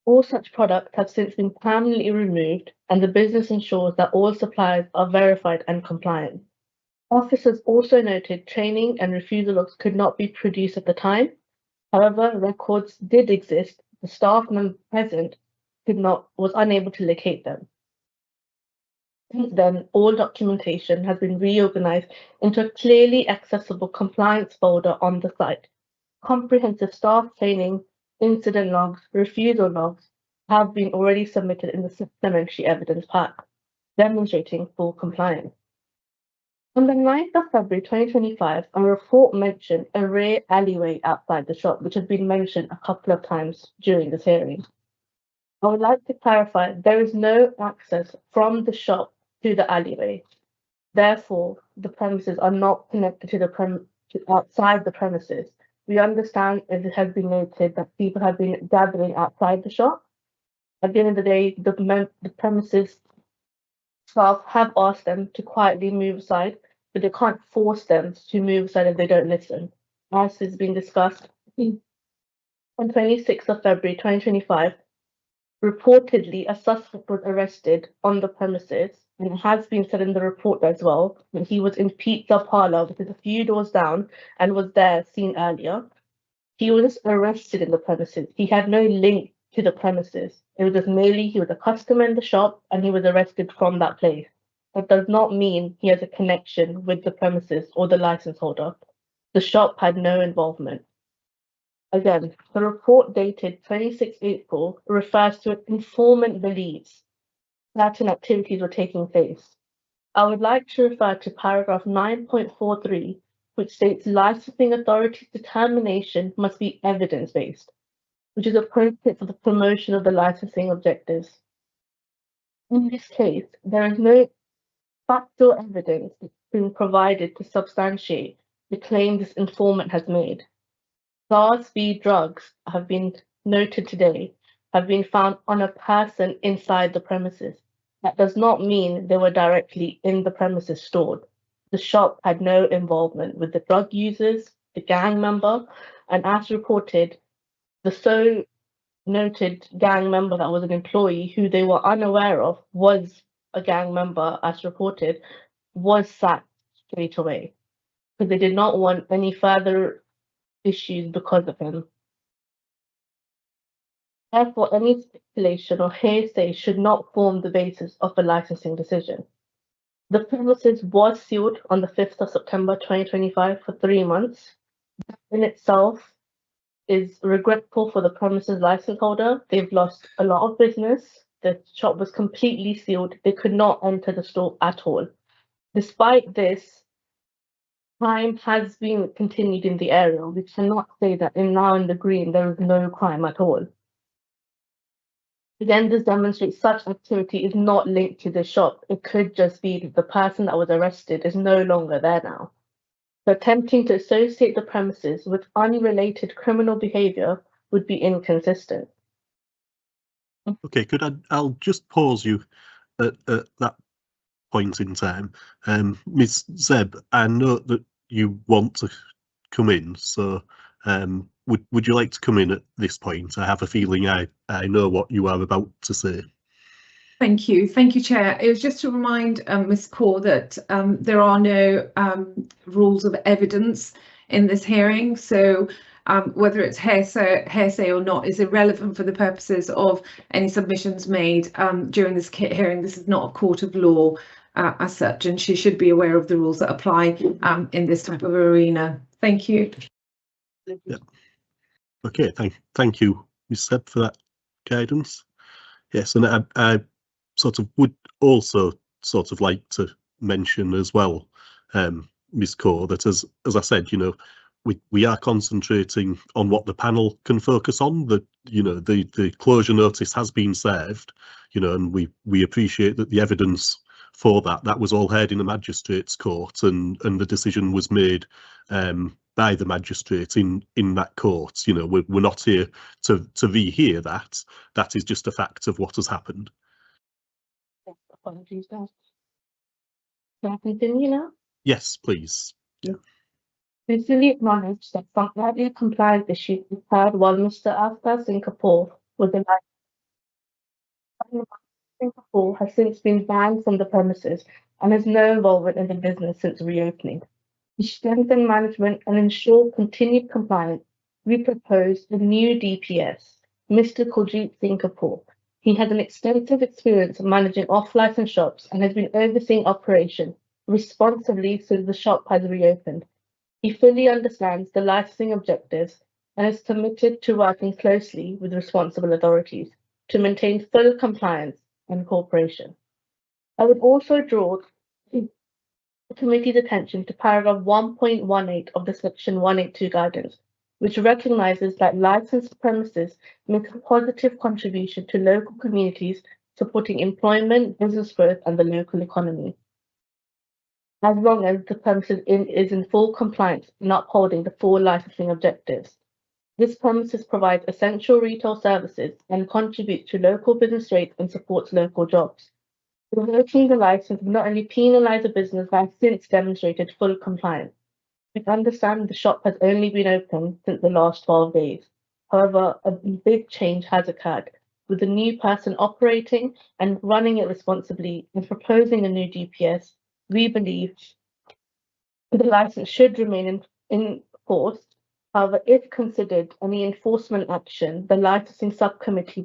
All such products have since been permanently removed, and the business ensures that all suppliers are verified and compliant. Officers also noted training and refusal logs could not be produced at the time. However, records did exist. The staff member present was unable to locate them. Since then, all documentation has been reorganized into a clearly accessible compliance folder on the site. Comprehensive staff training, incident logs, refusal logs have been already submitted in the supplementary evidence pack, demonstrating full compliance. On the 9th of February 2025, a report mentioned a rear alleyway outside the shop, which has been mentioned a couple of times during this hearing. I would like to clarify there is no access from the shop to the alleyway. Therefore, the premises are not connected to outside the premises. We understand, as it has been noted, that people have been gathering outside the shop. At the end of the day, the premises staff have asked them to quietly move aside, but they can't force them to move aside if they don't listen. As has been discussed, on 26th of February 2025, reportedly a suspect was arrested on the premises, and it has been said in the report as well that he was in Pizza Parlor, which is a few doors down, and was there seen earlier. He was arrested in the premises. He had no link to the premises. It was just merely he was a customer in the shop and he was arrested from that place. That does not mean he has a connection with the premises or the license holder. The shop had no involvement. Again, the report dated 26 April refers to an informant believes certain activities were taking place. I would like to refer to paragraph 9.43, which states licensing authority's determination must be evidence-based, which is appropriate for the promotion of the licensing objectives. In this case, there is no factual evidence being provided to substantiate the claim this informant has made. SARS v drugs have been noted today, have been found on a person inside the premises. That does not mean they were directly in the premises stored. The shop had no involvement with the drug users, the gang member, and as reported, the so noted gang member that was an employee who they were unaware of was a gang member, as reported, was sacked straight away because they did not want any further issues because of him. Therefore, any speculation or hearsay should not form the basis of a licensing decision. The premises was sealed on the 5th of September 2025 for 3 months. That in itself is regretful for the premises license holder. They've lost a lot of business. the shop was completely sealed. They could not enter the store at all. Despite this, crime has been continued in the area. We cannot say that now in the green there is no crime at all. Again, this demonstrates such activity is not linked to the shop. It could just be that the person that was arrested is no longer there now. So attempting to associate the premises with unrelated criminal behaviour would be inconsistent. Okay, I'll just pause you at that point in time. Ms. Zeb, I know that you want to come in, so would you like to come in at this point? I have a feeling I know what you are about to say. Thank you, Chair. It was just to remind Ms. Kaur that there are no rules of evidence in this hearing, so whether it's hearsay or not is irrelevant for the purposes of any submissions made during this hearing. This is not a court of law as such, and she should be aware of the rules that apply in this type of arena. Thank you. Yeah. Okay, thank you, Ms. Zeb, for that guidance. Yes, and I sort of would also sort of like to mention as well, Ms. Kaur, that as I said, you know, we are concentrating on what the panel can focus on. That, you know, the closure notice has been served, you know, and we appreciate that the evidence for that was all heard in the magistrates' court, and the decision was made by the magistrate in that court. You know, we're not here to rehear that. That is just a fact of what has happened. Apologies, guys. Can I continue now? Yes, please. Yeah. We fully acknowledge that some earlier compliance issues occurred while Mr. After Singapore was in Singapore has since been banned from the premises and has no involvement in the business since reopening. To strengthen management and ensure continued compliance, we propose a new DPS, Mr. Kuljit Singapore. He has an extensive experience managing off-license shops and has been overseeing operation responsibly since the shop has reopened. He fully understands the licensing objectives and is committed to working closely with responsible authorities to maintain full compliance and cooperation. I would also draw the committee's attention to paragraph 1.18 of the section 182 guidance, which recognizes that licensed premises make a positive contribution to local communities, supporting employment, business growth, and the local economy, as long as the premises is in full compliance and upholding the four licensing objectives. This premises provides essential retail services and contributes to local business rates and supports local jobs. Revoking the license will not only penalise a business that has since demonstrated full compliance. We understand the shop has only been open since the last 12 days. However, a big change has occurred, with a new person operating and running it responsibly and proposing a new DPS. We believe the license should remain in force. However, if considered any enforcement action, the licensing subcommittee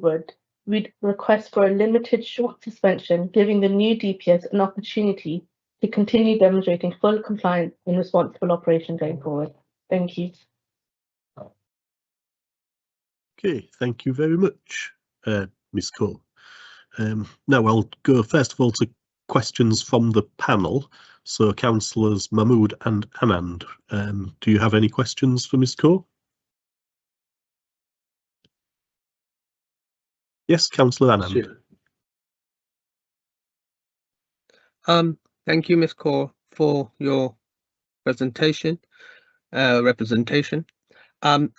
we'd request for a limited short suspension, giving the new DPS an opportunity to continue demonstrating full compliance and responsible operation going forward. Thank you. Okay, thank you very much, Ms. Kaur. Now I'll go first of all to questions from the panel. So councillors Mahmood and Anand, do you have any questions for Ms. Kaur? Yes, Councillor Anand. Thank you, Ms. Kaur, for your representation. I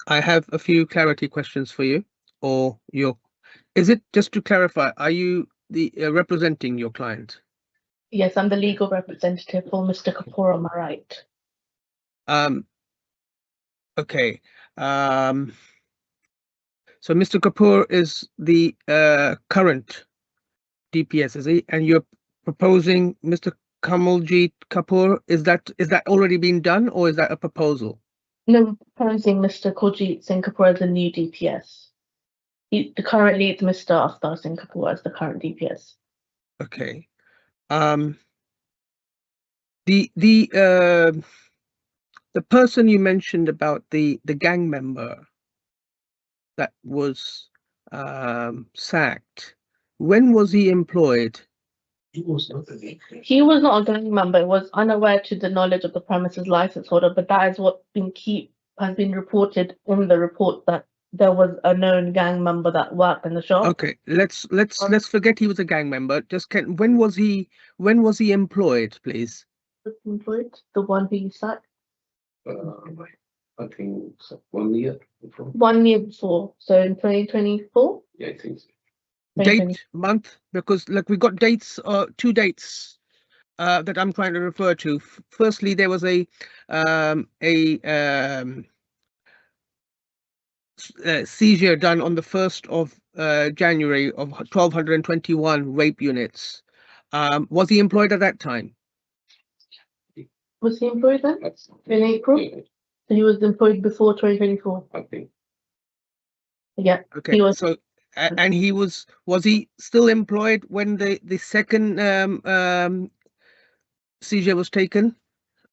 have a few clarity questions for you, or is it just to clarify, are you the representing your client? Yes, I'm the legal representative for Mr. Kapoor on my right. Okay. So Mr. Kapoor is the current DPS, is he? And you're proposing Mr. Kamaljit Kapoor. Is that already been done, or is that a proposal? No, I'm proposing Mr. Kuljit Singapore as the new DPS. Currently, it's Mr. Aftar Singapore as the current DPS. Okay. The person you mentioned about the gang member that was sacked, when was he employed? He was not a gang. He was not a gang member, was unaware to the knowledge of the premises license holder, but that is what has been reported in the report, that there was a known gang member that worked in the shop. Okay, let's forget he was a gang member. Just when was he employed, please? Employed, the one who you sacked I think 1 year before. 1 year before, so in 2024. Yeah, I think so. Date, month, because like we got dates, two dates that I'm trying to refer to. Firstly, there was a seizure done on the 1st of January of 1,221 vape units. Was he employed at that time? Was he employed then? That's In April? yeah, So he was employed before 2024. I think. Yeah. Okay, He was. so and he was he still employed when the second seizure was taken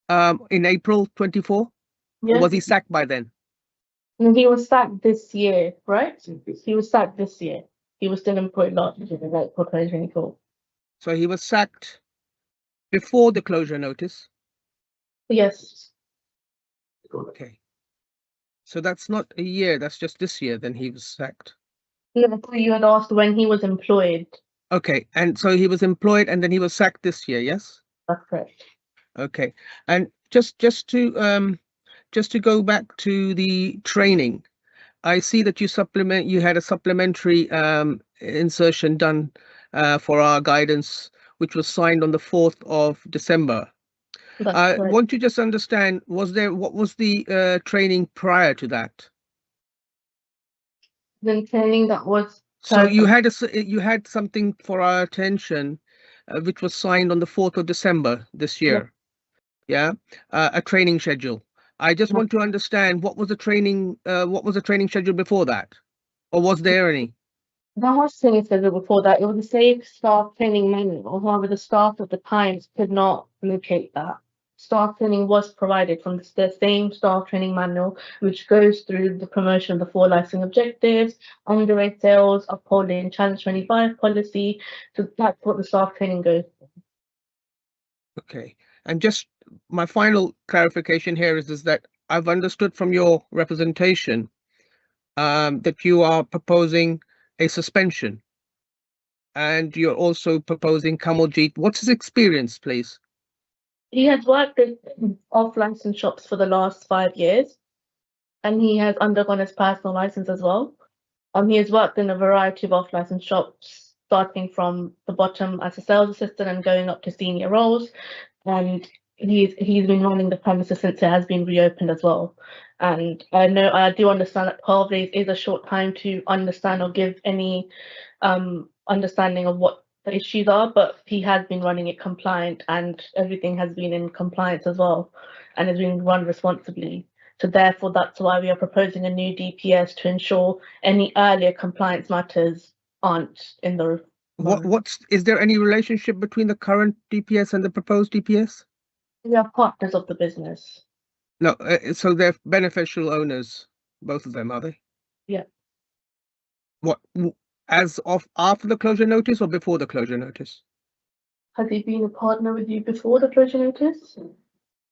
in April 24? Yeah. Or was he sacked by then? And he was sacked this year, right? Yes. He was sacked this year. He was still employed last year in April 2024. So he was sacked before the closure notice. Yes. Okay. So that's not a year, that's just this year, then he was sacked. No, you had asked when he was employed. Okay, and so he was employed and then he was sacked this year, yes? That's correct. Okay, and just to go back to the training, I see that you had a supplementary insertion done for our guidance, which was signed on the 4th of December. That's I correct. want to just understand, what was the training prior to that? The training that was. So you had something for our attention, which was signed on the 4th of December this year. Yeah, a training schedule. I just want to understand what was the training schedule before that, or was there any? There was training schedule before that. It was the safe staff training manual. However, the staff at the times could not locate that. Staff training was provided from the same staff training manual, which goes through the promotion of the 4 licensing objectives, underage sales, upholding Challenge 25 policy. So that's what the staff training goes through. Okay, and just my final clarification here is that I've understood from your representation that you are proposing a suspension, and you're also proposing Kamaljeet. What's his experience, please? He has worked in off-license shops for the last 5 years, and he has undergone his personal license as well. He has worked in a variety of off-license shops, starting from the bottom as a sales assistant and going up to senior roles. And he's been running the premises since it has been reopened as well. And I do understand that 12 days is a short time to understand or give any understanding of what the issues are, but he has been running it compliant, and everything has been in compliance as well, and is being run responsibly. So therefore, that's why we are proposing a new DPS to ensure any earlier compliance matters aren't in the. Is there any relationship between the current DPS and the proposed DPS? We are partners of the business. No, so they're beneficial owners, both of them, are they? Yeah. What, as of after the closure notice or before the closure notice? Has he been a partner with you before the closure notice?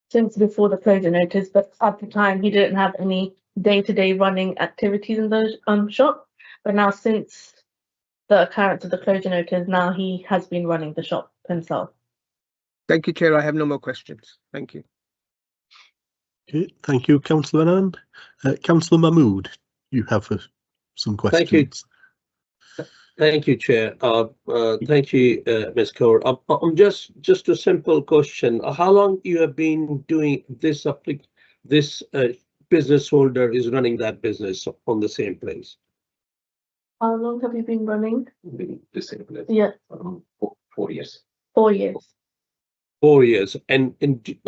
Since before the closure notice, but at the time he didn't have any day-to-day running activities in the shop. But now, since the occurrence of the closure notice, now he has been running the shop himself. Thank you, Chair. I have no more questions. Thank you. Okay, thank you, Councillor Anand. Councillor Mahmood, you have some questions. Thank you. Thank you, Chair. Thank you, Ms. Kaur. Just a simple question. How long you have been doing this? This business holder is running that business on the same place. How long have you been running? The same place. Yeah. 4 years. 4 years. 4 years. And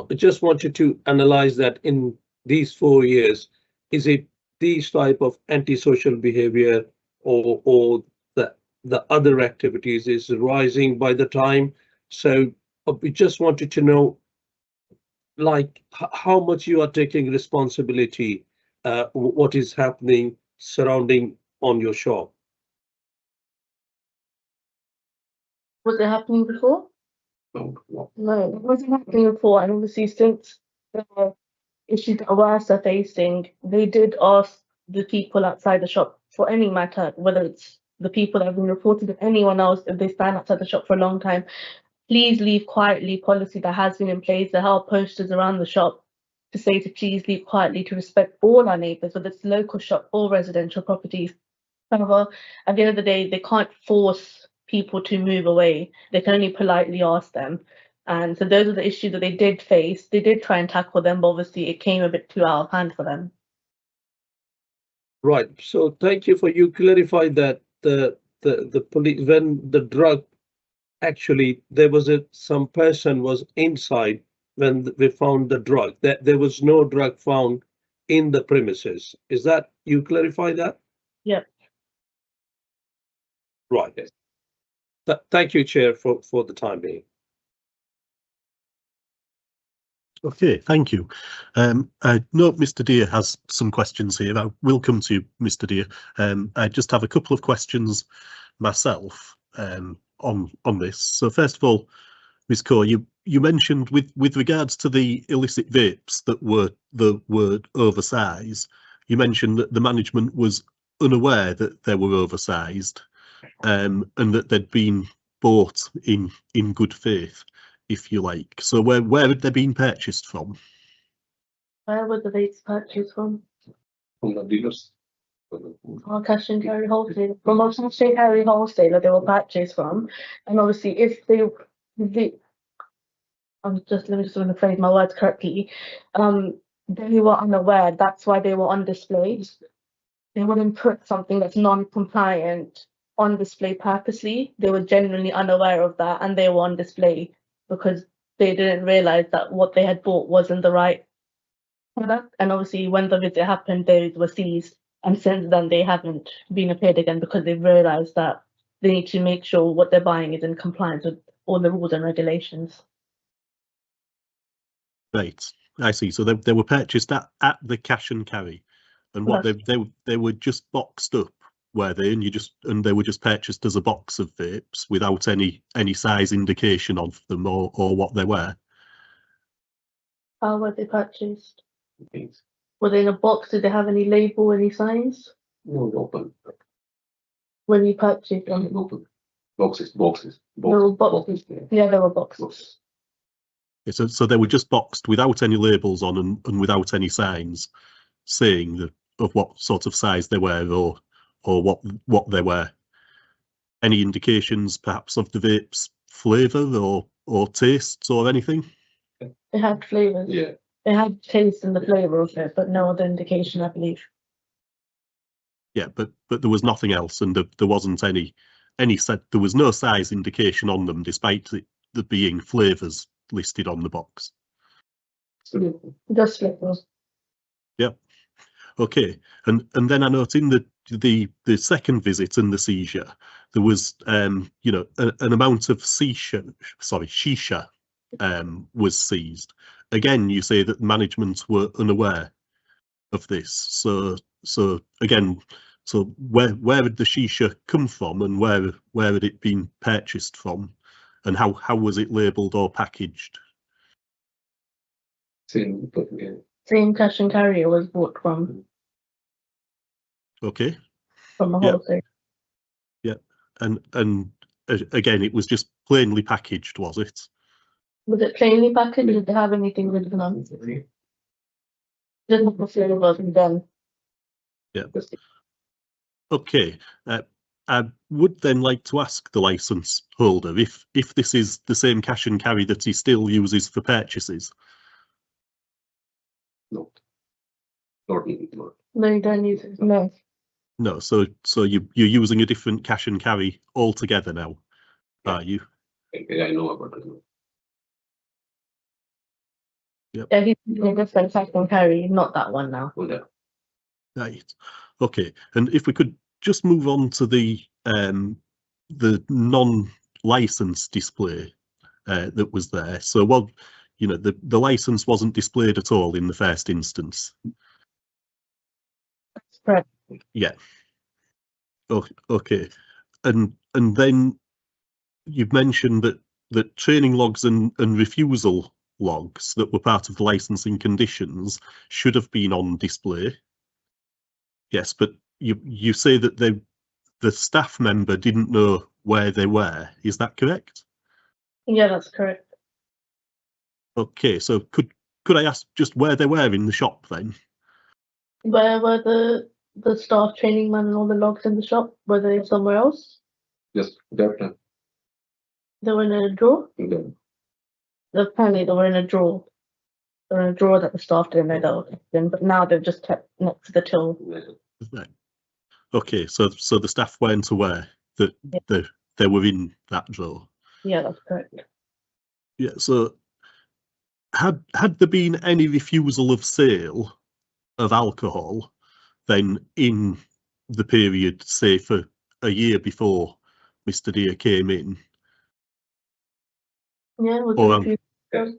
I just wanted to analyze that in these 4 years, is it these type of antisocial behavior or the other activities is rising by the time? So we just wanted to know, like, how much you are taking responsibility, what is happening surrounding on your shop. Was it happening before? No. No, it wasn't happening before. And obviously, since the issues that Awas are facing, they did ask the people outside the shop for any matter, whether it's the people that have been reported or anyone else, if they stand outside the shop for a long time, please leave quietly policy that has been in place. There are posters around the shop to say to please leave quietly, to respect all our neighbours, whether it's local shop or residential properties. However, at the end of the day, they can't force people to move away. They can only politely ask them. And so those are the issues that they did face. They did try and tackle them, but obviously it came a bit too out of hand for them. Right. So thank you for you clarify that the police, when the drug, actually there was some person was inside when we found the drug, that there was no drug found in the premises. Is that, you clarify that? Yep. Right. Thank you, Chair, for the time being. Okay, thank you. I know Mr. Deere has some questions here. I will come to you, Mr. Deere. I just have a couple of questions myself on this. So first of all, Ms. Kaur, you mentioned with regards to the illicit vapes that were oversized, you mentioned that the management was unaware that they were oversized, and that they'd been bought in good faith, if you like. So where had they been purchased from? Where were the vapes purchased from? From the dealers. Our cash and carry wholesaler. From our cash and carry wholesaler, they were purchased from. And obviously, if they let me just rephrase my words correctly. They were unaware. That's why they were on display. They wouldn't put something that's non-compliant on display purposely. They were genuinely unaware of that, and they were on display because they didn't realize that what they had bought wasn't the right product. And obviously, when the visit happened, those were seized. And since then, they haven't been appeared again because they've realized that they need to make sure what they're buying is in compliance with all the rules and regulations. Right, I see. So they were purchased at the cash and carry, and what they were just boxed up, were they? And they were just purchased as a box of vapes without any size indication of them or what they were. How were they purchased? Were they in a box? Did they have any label, any signs? No, open. When you purchased them? Open. Boxes. There were boxes. Yeah, there were boxes. So they were just boxed without any labels on and without any signs saying of what sort of size they were or what they were. Any indications perhaps of the vape's flavour or tastes or anything? It had flavours. Yeah. It had taste and the flavour of it, but no other indication, I believe. Yeah, but there was nothing else, and there wasn't any said there was no size indication on them, despite there being flavours listed on the box. Just flavours. Yep. Okay, and then I note in the second visit and the seizure, there was an amount of shisha was seized. Again, you say that management were unaware of this. So again, where did the shisha come from, and where had it been purchased from, and how was it labelled or packaged? Same cash and carry it was bought from. Okay. From a wholesale. Yeah, and again, it was just plainly packaged, was it? Was it plainly packaged? Did they have anything written on it? Just the flavours and then. Yeah. Okay. I would then like to ask the licence holder if this is the same cash and carry that he still uses for purchases. No. No, you don't use it. No. No, so you're using a different cash and carry altogether now, are you? I know about it. Yep. Yeah, he's using a different cash and carry, not that one now. Right. Okay. And if we could just move on to the non-license display that was there. So, the license wasn't displayed at all in the first instance. That's correct. Yeah. Okay. And then you've mentioned that training logs and refusal logs that were part of the licensing conditions should have been on display. Yes, but you say that the staff member didn't know where they were. Is that correct? Yeah, that's correct. Okay, so could I ask just where they were in the shop then? Where were the staff training man and all the logs in the shop? Were they somewhere else? Yes, definitely. They were in a drawer? Apparently they were in a drawer. They were in a drawer that the staff didn't know that was in, but now they've just kept next to the till. Right. Okay, so the staff weren't aware that they were in that drawer. Yeah, that's correct. Yeah, so had there been any refusal of sale of alcohol then in the period, say for a year before Mr. Deere came in? Yeah, was Or, there a few?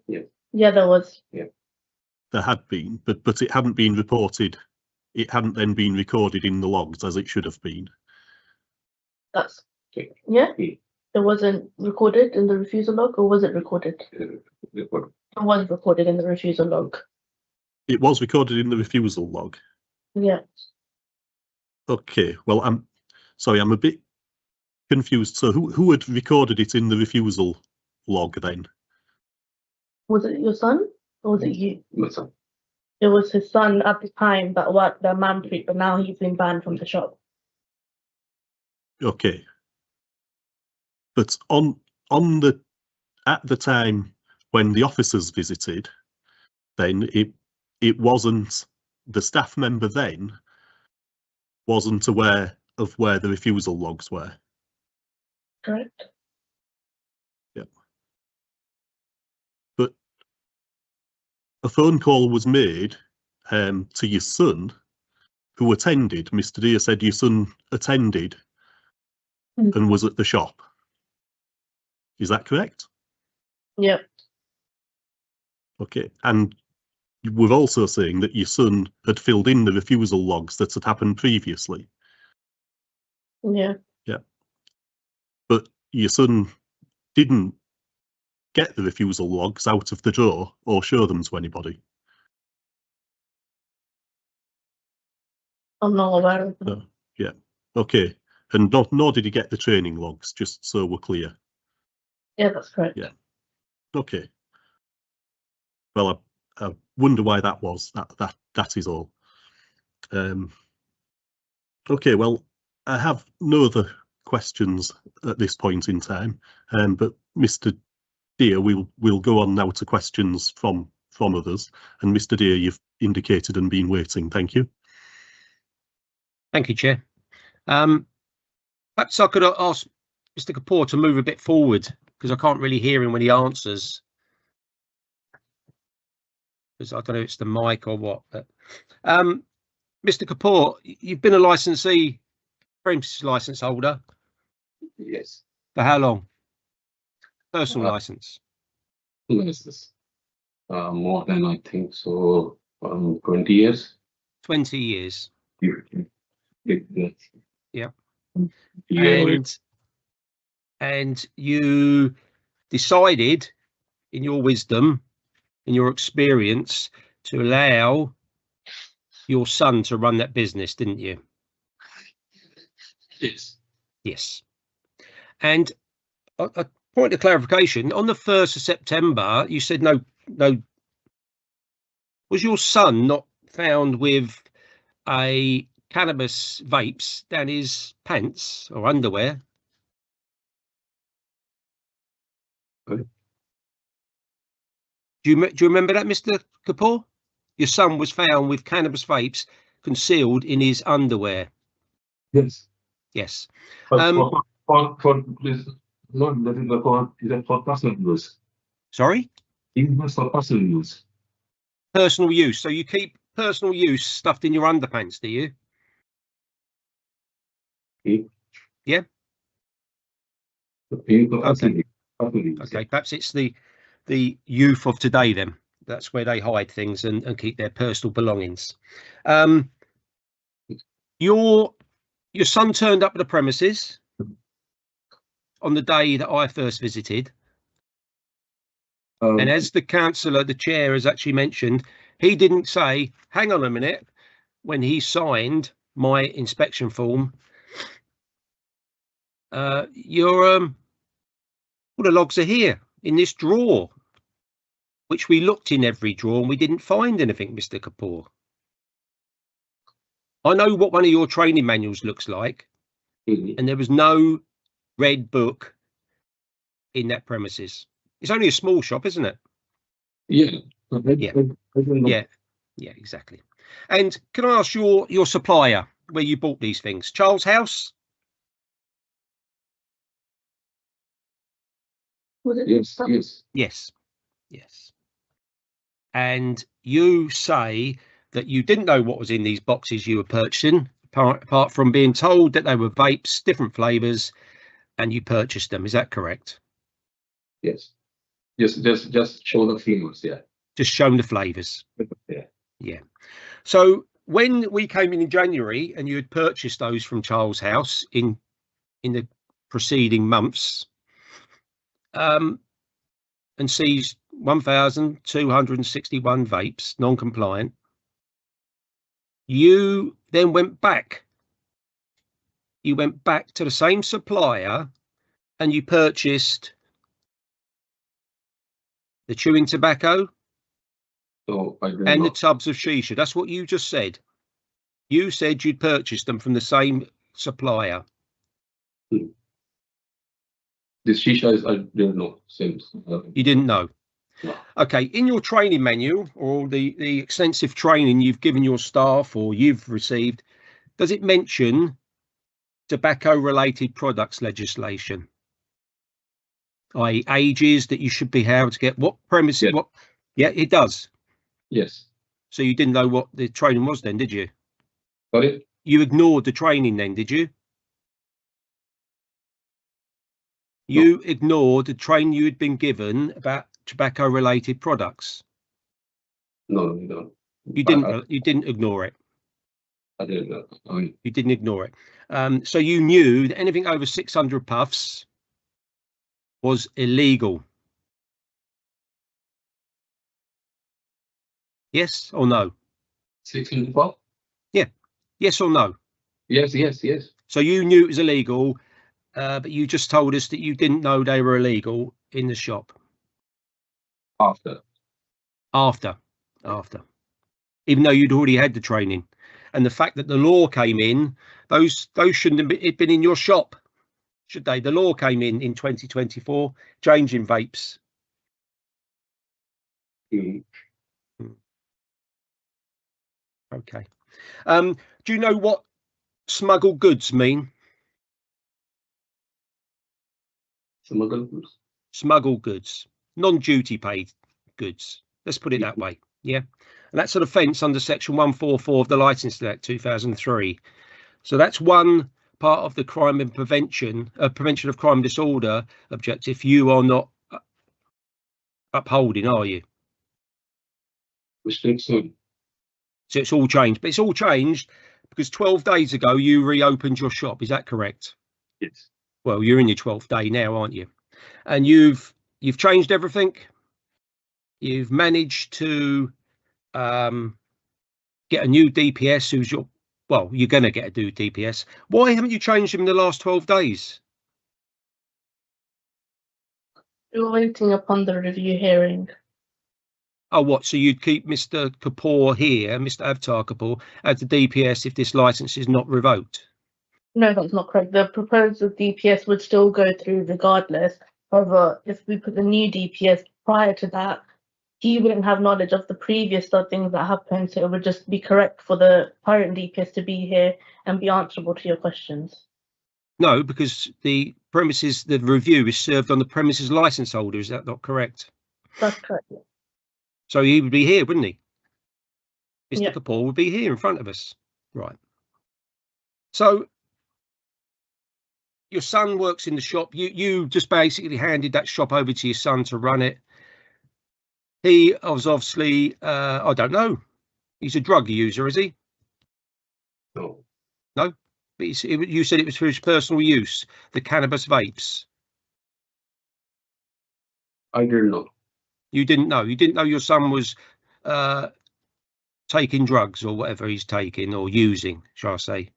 Yeah. Yeah, there was. There had been, but it hadn't been reported. It hadn't then been recorded in the logs as it should have been. That's Okay. yeah. Yeah. It wasn't recorded in the refusal log, or was it recorded? Report. It was recorded in the refusal log. It was recorded in the refusal log. Yeah. Okay, well, I'm a bit confused. So who had recorded it in the refusal log then? Was it your son, or was it you? My son. It was his son at the time that worked at Manfred, but now he's been banned from the shop. Okay, but at the time when the officers visited, then it wasn't, the staff member then wasn't aware of where the refusal logs were. Correct. Yeah. But a phone call was made to your son, who attended. Mr. Deere said your son attended and was at the shop. Is that correct? Yep. Okay, and we're also saying that your son had filled in the refusal logs that had happened previously. Yeah. Yeah. But your son didn't get the refusal logs out of the drawer or show them to anybody. I'm not aware of that. No. Yeah. Okay. And nor did he get the training logs, just so we're clear. Yeah, that's correct. Yeah. Okay. Well, I wonder why that was. That is all. Okay. Well, I have no other questions at this point in time. But Mr. Deere, we'll go on now to questions from others. And Mr. Deere, you've indicated and been waiting. Thank you. Thank you, Chair. Perhaps I could ask Mr. Kapoor to move a bit forward, because I can't really hear him when he answers. Because I don't know if it's the mic or what. But, Mr. Kapoor, you've been a licensee, premises license holder. Yes. For how long? Personal license. License. More than, I think so, 20 years. 20 years. Yeah. And you decided, in your wisdom, in your experience, to allow your son to run that business, didn't you? Yes. Yes. And a point of clarification, on the 1st of September, you said no. Was your son not found with a cannabis vapes down his pants or underwear? Sorry? Do you remember that, Mr. Kapoor? Your son was found with cannabis vapes concealed in his underwear. Yes. Yes. For please, not let it go. Is that for personal use? Sorry? Even for personal use. Personal use. So you keep personal use stuffed in your underpants, do you? Okay. Yeah. Okay. Okay. Perhaps it's the youth of today then. That's where they hide things and keep their personal belongings. Your son turned up at the premises on the day that I first visited. And as the councillor, the chair, has actually mentioned, he didn't say, hang on a minute, when he signed my inspection form, all the logs are here in this drawer, which we looked in every drawer and we didn't find anything, Mr. Kapoor. I know what one of your training manuals looks like, and there was no red book in that premises. It's only a small shop, isn't it? Yeah. Yeah, exactly. And can I ask your supplier where you bought these things? Charles House? Yes. And you say that you didn't know what was in these boxes you were purchasing, apart from being told that they were vapes, different flavors, and you purchased them. Is that correct? Yes. Just show the flavors. Yeah. Just show them the flavors. Yeah. So when we came in January and you had purchased those from Charles House in the preceding months, and seized 1,261 vapes, non-compliant, you then went back. You went back to the same supplier and you purchased the chewing tobacco and the tubs of shisha. That's what you just said. You said you'd purchased them from the same supplier. The shisha is, I didn't know. You didn't know? No. Okay, in your training manual or the extensive training you've given your staff or you've received, does it mention tobacco-related products legislation? I.e. ages that you should be able to get, what premises, what? Yeah, it does. Yes. So you didn't know what the training was then, did you? Sorry? You ignored the training then, did you? You ignored the training you had been given about tobacco-related products. No. You didn't. You didn't ignore it. I didn't know. You didn't ignore it. So you knew that anything over 600 puffs was illegal. Yes or no? 600 puff? Yeah. Yes or no? Yes. So you knew it was illegal, but you just told us that you didn't know they were illegal in the shop. After. Even though you'd already had the training. And the fact that the law came in, those shouldn't have been in your shop, should they? The law came in 2024, changing vapes. Okay. Do you know what smuggled goods mean? Smuggled goods? Smuggled goods, non-duty paid goods. Let's put it that way. Yeah. And that's an offence under section 144 of the Licensing Act 2003. So that's one part of the crime and prevention of crime and disorder objective you are not upholding, are you? Restriction. So it's all changed, but it's all changed because 12 days ago you reopened your shop. Is that correct? Yes. Well, you're in your 12th day now, aren't you? And you've changed everything. You've managed to get a new DPS who's you're going to get a new DPS. Why haven't you changed him in the last 12 days? We were waiting upon the review hearing. Oh, what? So you'd keep Mr. Kapoor here, Mr. Avtar Kapoor, as the DPS if this license is not revoked? No, that's not correct. The proposed DPS would still go through regardless. However, if we put the new DPS prior to that, he wouldn't have knowledge of the previous things that happened, so it would just be correct for the current DPS to be here and be answerable to your questions. No, because the review is served on the premises license holder. Is that not correct? That's correct. So he would be here, wouldn't he? Mr. Yeah. Kapoor would be here in front of us. Right. So your son works in the shop. You just basically handed that shop over to your son to run it. He was obviously, I don't know, he's a drug user, is he? No. No? But you said it was for his personal use, the cannabis vapes. I didn't know. You didn't know. You didn't know your son was taking drugs or whatever he's taking or using, shall I say?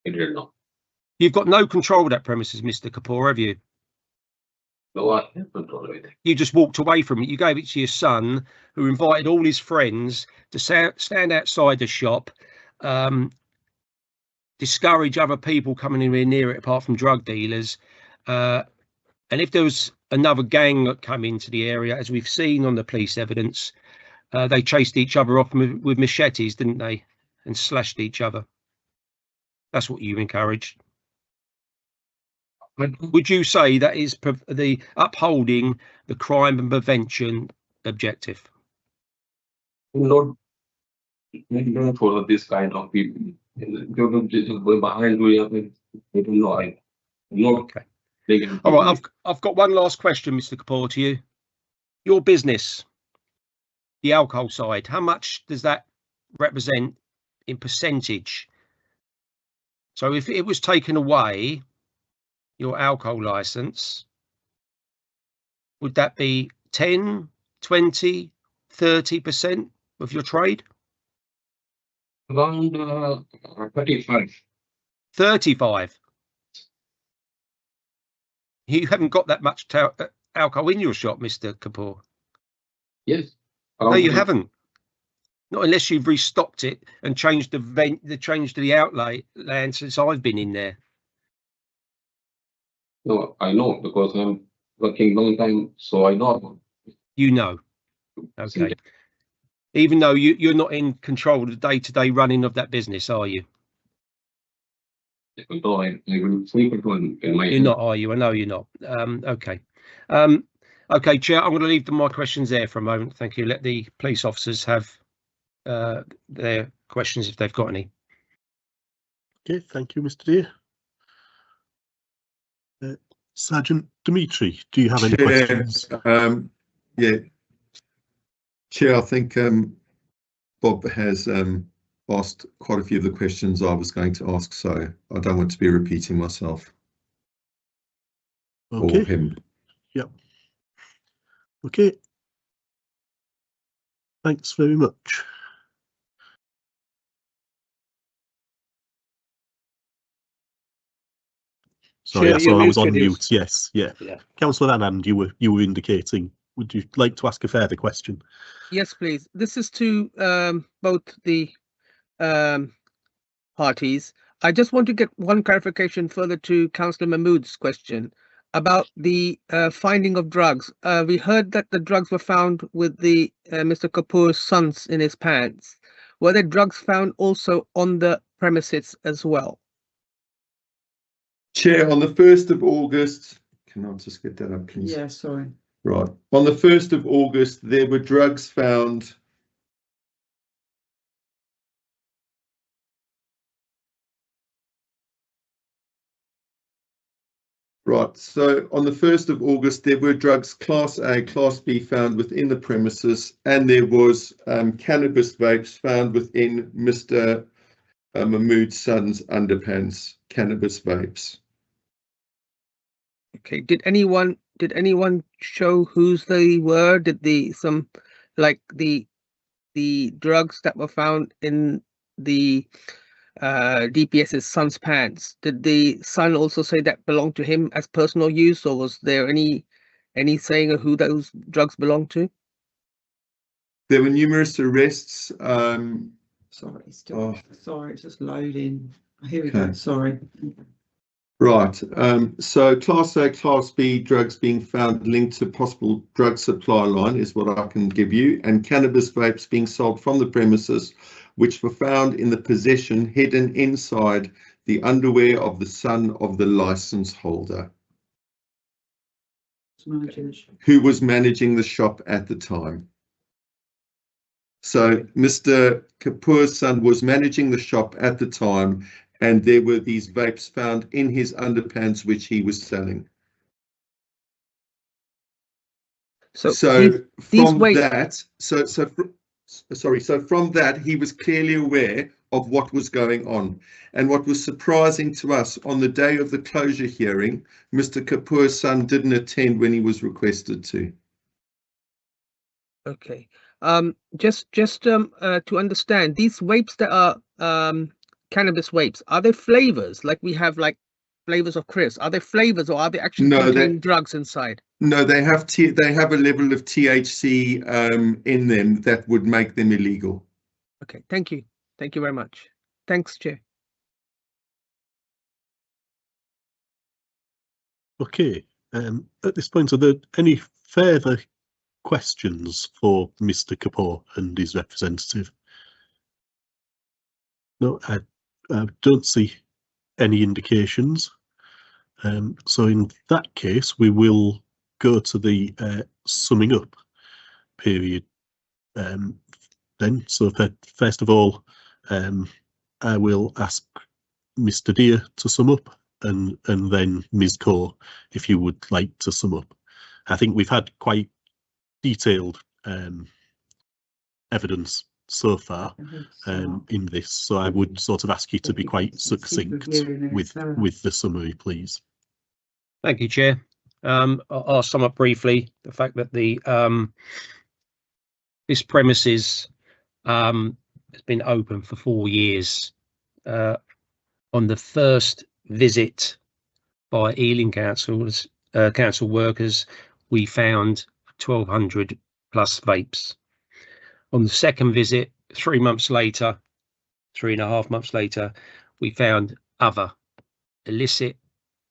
I didn't know. You've got no control of that premises, Mr. Kapoor, have you? No, I can't control it. You just walked away from it. You gave it to your son, who invited all his friends to stand outside the shop, discourage other people coming anywhere near it apart from drug dealers. And if there was another gang that come into the area, as we've seen on the police evidence, they chased each other off with machetes, didn't they? And slashed each other. That's what you encouraged. Would you say that is the upholding the crime and prevention objective? Not for this kind of people. Behind we have Okay. All right, I've got one last question, Mr. Kapoor, to you. Your business, the alcohol side, how much does that represent in percentage? So if it was taken away, your alcohol license, would that be 10, 20, 30% of your trade? around 35. 35. You haven't got that much alcohol in your shop, Mr. Kapoor. Yes. No, you haven't. Not unless you've restocked it and changed the outlay land since I've been in there. No, I know because I'm working long time, so I know. You know. Okay. Even though you're not in control of the day-to-day running of that business, are you? No, I will frequent one in my. You're not, are you? I know you're not. Okay. Okay, Chair, I'm going to leave my questions there for a moment. Thank you. Let the police officers have their questions if they've got any. Okay, thank you, Mr. Deere. Sergeant Dimitri, do you have any questions? Yeah, Chair, I think Bob has asked quite a few of the questions I was going to ask, so I don't want to be repeating myself. Okay. Or him. Yep. Okay. Thanks very much. Sorry, Chair, I saw I was on muted. mute. Yes, yeah. Yeah. Councillor Anand, you were indicating. Would you like to ask a further question? Yes, please. This is to both the parties. I just want to get one clarification further to Councillor Mahmood's question about the finding of drugs. We heard that the drugs were found with the Mr. Kapoor's sons in his pants. Were there drugs found also on the premises as well? Chair, on the 1st of August, can I just get that up, please? Yeah, sorry. Right. On the 1st of August, there were drugs found. Right. So on the 1st of August, there were drugs Class A, Class B found within the premises, and there was cannabis vapes found within Mr. Mahmood's son's underpants, cannabis vapes. Okay. Did anyone show whose they were? Did the drugs that were found in the DPS's son's pants, did the son also say that belonged to him as personal use, or was there any saying of who those drugs belonged to? There were numerous arrests. Sorry, sorry, it's just loading. Here we go. Sorry. Right. So Class A, Class B drugs being found linked to possible drug supply line is what I can give you, and cannabis vapes being sold from the premises, which were found in the possession hidden inside the underwear of the son of the license holder, who was managing the shop at the time. So Mr. Kapoor's son was managing the shop at the time, and there were these vapes found in his underpants, which he was selling. So from that, sorry, so from that, he was clearly aware of what was going on. And what was surprising to us, on the day of the closure hearing, Mr. Kapoor's son didn't attend when he was requested to. Okay. Just to understand, these vapes that are cannabis vapes, are they flavors? Like we have like flavors of crisp. Are they flavors or are they actually containing drugs inside? No, they have a level of THC in them that would make them illegal. Okay, thank you. Thank you very much. Thanks, Chair. Okay. At this point, are there any further questions for Mr. Kapoor and his representative? No, I don't see any indications. So in that case, we will go to the summing up period then. So first of all, I will ask Mr. Deere to sum up, and then Ms. Kaur, if you would like to sum up. I think we've had quite detailed evidence so far in this, so I would sort of ask you to be quite succinct with the summary, please. Thank you, Chair. I'll sum up briefly the fact that the this premises has been open for 4 years. On the first visit by Ealing council workers, we found 1,200 plus vapes. On the second visit, 3 months later, 3.5 months later, we found other illicit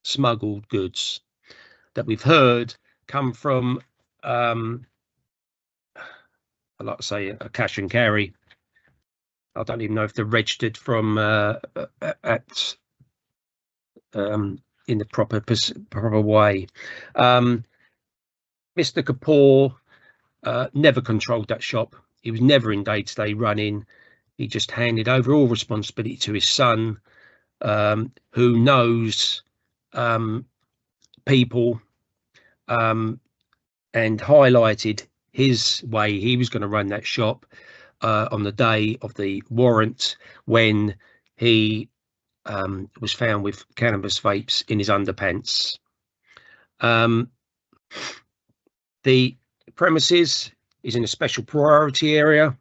smuggled goods that we've heard come from, I like to say, a cash and carry. I don't even know if they're registered from in the proper way. Mr. Kapoor never controlled that shop. He was never in day-to-day running. He just handed over all responsibility to his son, who knows people, and highlighted his way he was going to run that shop on the day of the warrant, when he was found with cannabis vapes in his underpants. The premises is in a special priority area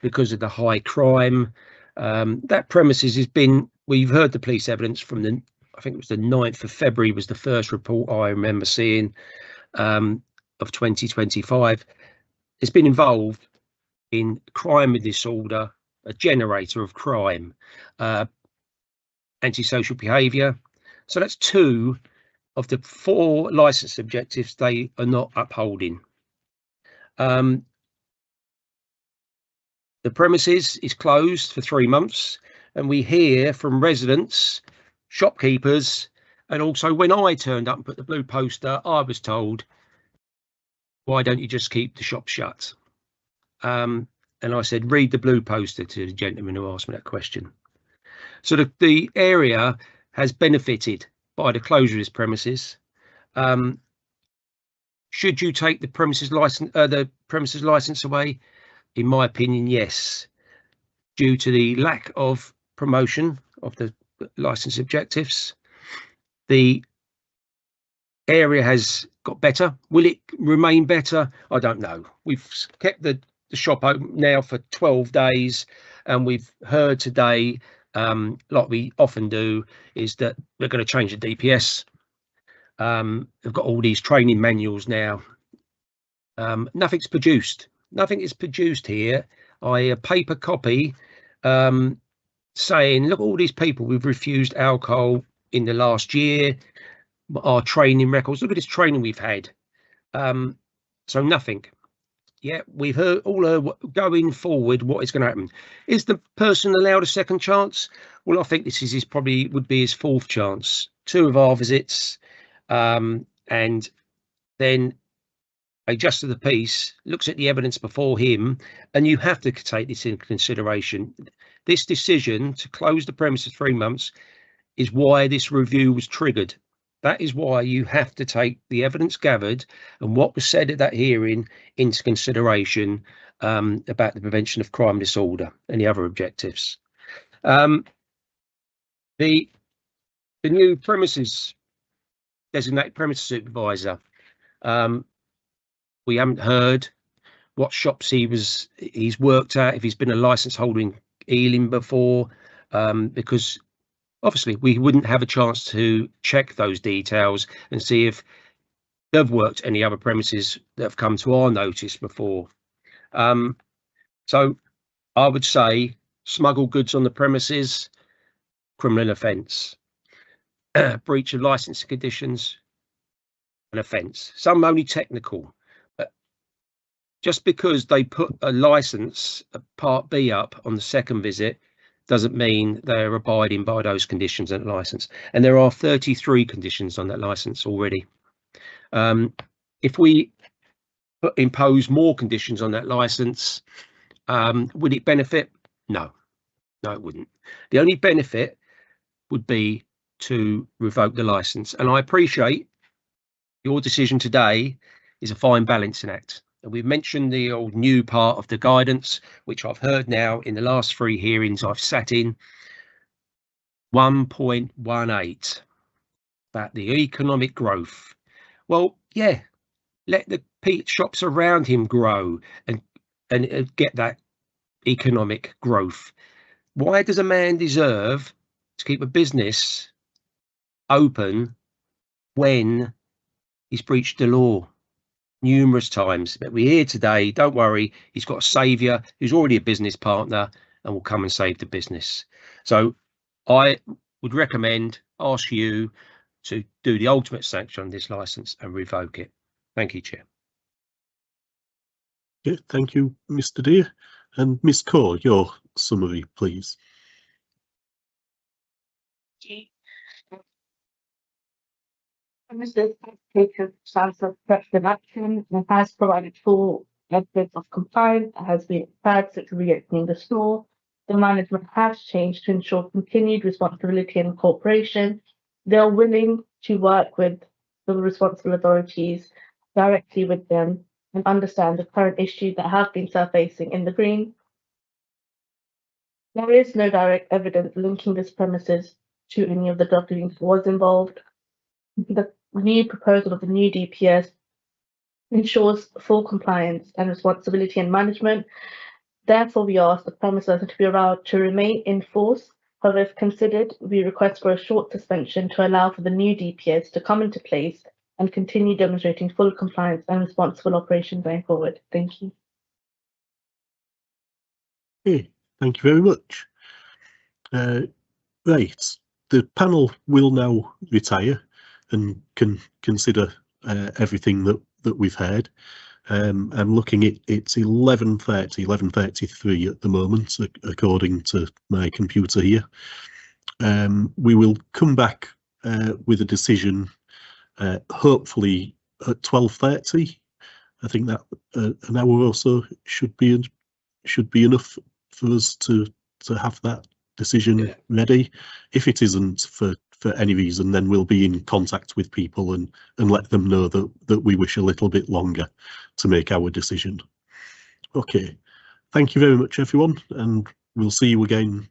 because of the high crime. That premises has been, we've heard the police evidence from the, I think it was the 9th of February was the first report I remember seeing of 2025. It's been involved in crime and disorder, a generator of crime, antisocial behaviour. So that's 2 of the 4 licence objectives they are not upholding. The premises is closed for 3 months, and we hear from residents, shopkeepers, and also when I turned up and put the blue poster, I was told, why don't you just keep the shop shut? And I said, read the blue poster, to the gentleman who asked me that question. So the area has benefited by the closure of his premises. Should you take the premises license away? In my opinion, yes, due to the lack of promotion of the license objectives. The area has got better. Will it remain better? I don't know. We've kept the shop open now for 12 days, and we've heard today, like we often do, is that they're going to change the DPS. They've got all these training manuals now. Nothing's produced. Nothing is produced here. A paper copy saying, look at all these people we've refused alcohol in the last year, our training records, look at this training we've had. So nothing. Yeah, we've heard going forward what is going to happen. Is the person allowed a second chance? Well, I think this is would be his 4th chance. 2 of our visits, and then a justice of the peace looks at the evidence before him, and you have to take this into consideration. This decision to close the premises 3 months is why this review was triggered. That is why you have to take the evidence gathered and what was said at that hearing into consideration about the prevention of crime and disorder and the other objectives. The new premises designated premises supervisor. We haven't heard what shops he's worked at, if he's been a license holder in Ealing before, because obviously we wouldn't have a chance to check those details and see if they've worked any other premises that have come to our notice before. So I would say smuggle goods on the premises, criminal offence. Breach of licensing conditions, an offence. Some only technical. Just because they put a license, a Part B up on the second visit, doesn't mean they're abiding by those conditions and license. And there are 33 conditions on that license already. If we impose more conditions on that license, would it benefit? No, it wouldn't. The only benefit would be to revoke the license. And I appreciate your decision today is a fine balancing act. And we've mentioned the old new part of the guidance, which I've heard now in the last 3 hearings I've sat in, 1.18, about the economic growth. Well, yeah, let the shops around him grow and get that economic growth. Why does a man deserve to keep a business open when he's breached the law numerous times? But we're here today, don't worry, he's got a saviour who's already a business partner and will come and save the business. So I would ask you to do the ultimate sanction on this licence and revoke it. Thank you, Chair. Okay, thank you, Mr. Deere. And Ms. Core, your summary, please. Premises has taken substantive corrective action and has provided full evidence of compliance that has been prepared to reopening the store. The management has changed to ensure continued responsibility and cooperation. They are willing to work with the responsible authorities directly with them and understand the current issues that have been surfacing in the green. There is no direct evidence linking this premises to any of the drug dealing that was involved. The new proposal of the new DPS ensures full compliance and responsibility and management. Therefore, we ask the premises to be allowed to remain in force. However, if considered, we request for a short suspension to allow for the new DPS to come into place and continue demonstrating full compliance and responsible operation going forward. Thank you. Okay, thank you very much. Right, the panel will now retire and can consider everything that we've heard. I'm looking at it's 11:33 at the moment, according to my computer here. We will come back with a decision, hopefully at 12:30. I think that an hour or so should be enough for us to have that decision ready. If it isn't for any reason, then we'll be in contact with people and let them know that we wish a little bit longer to make our decision. Okay, thank you very much, everyone, and we'll see you again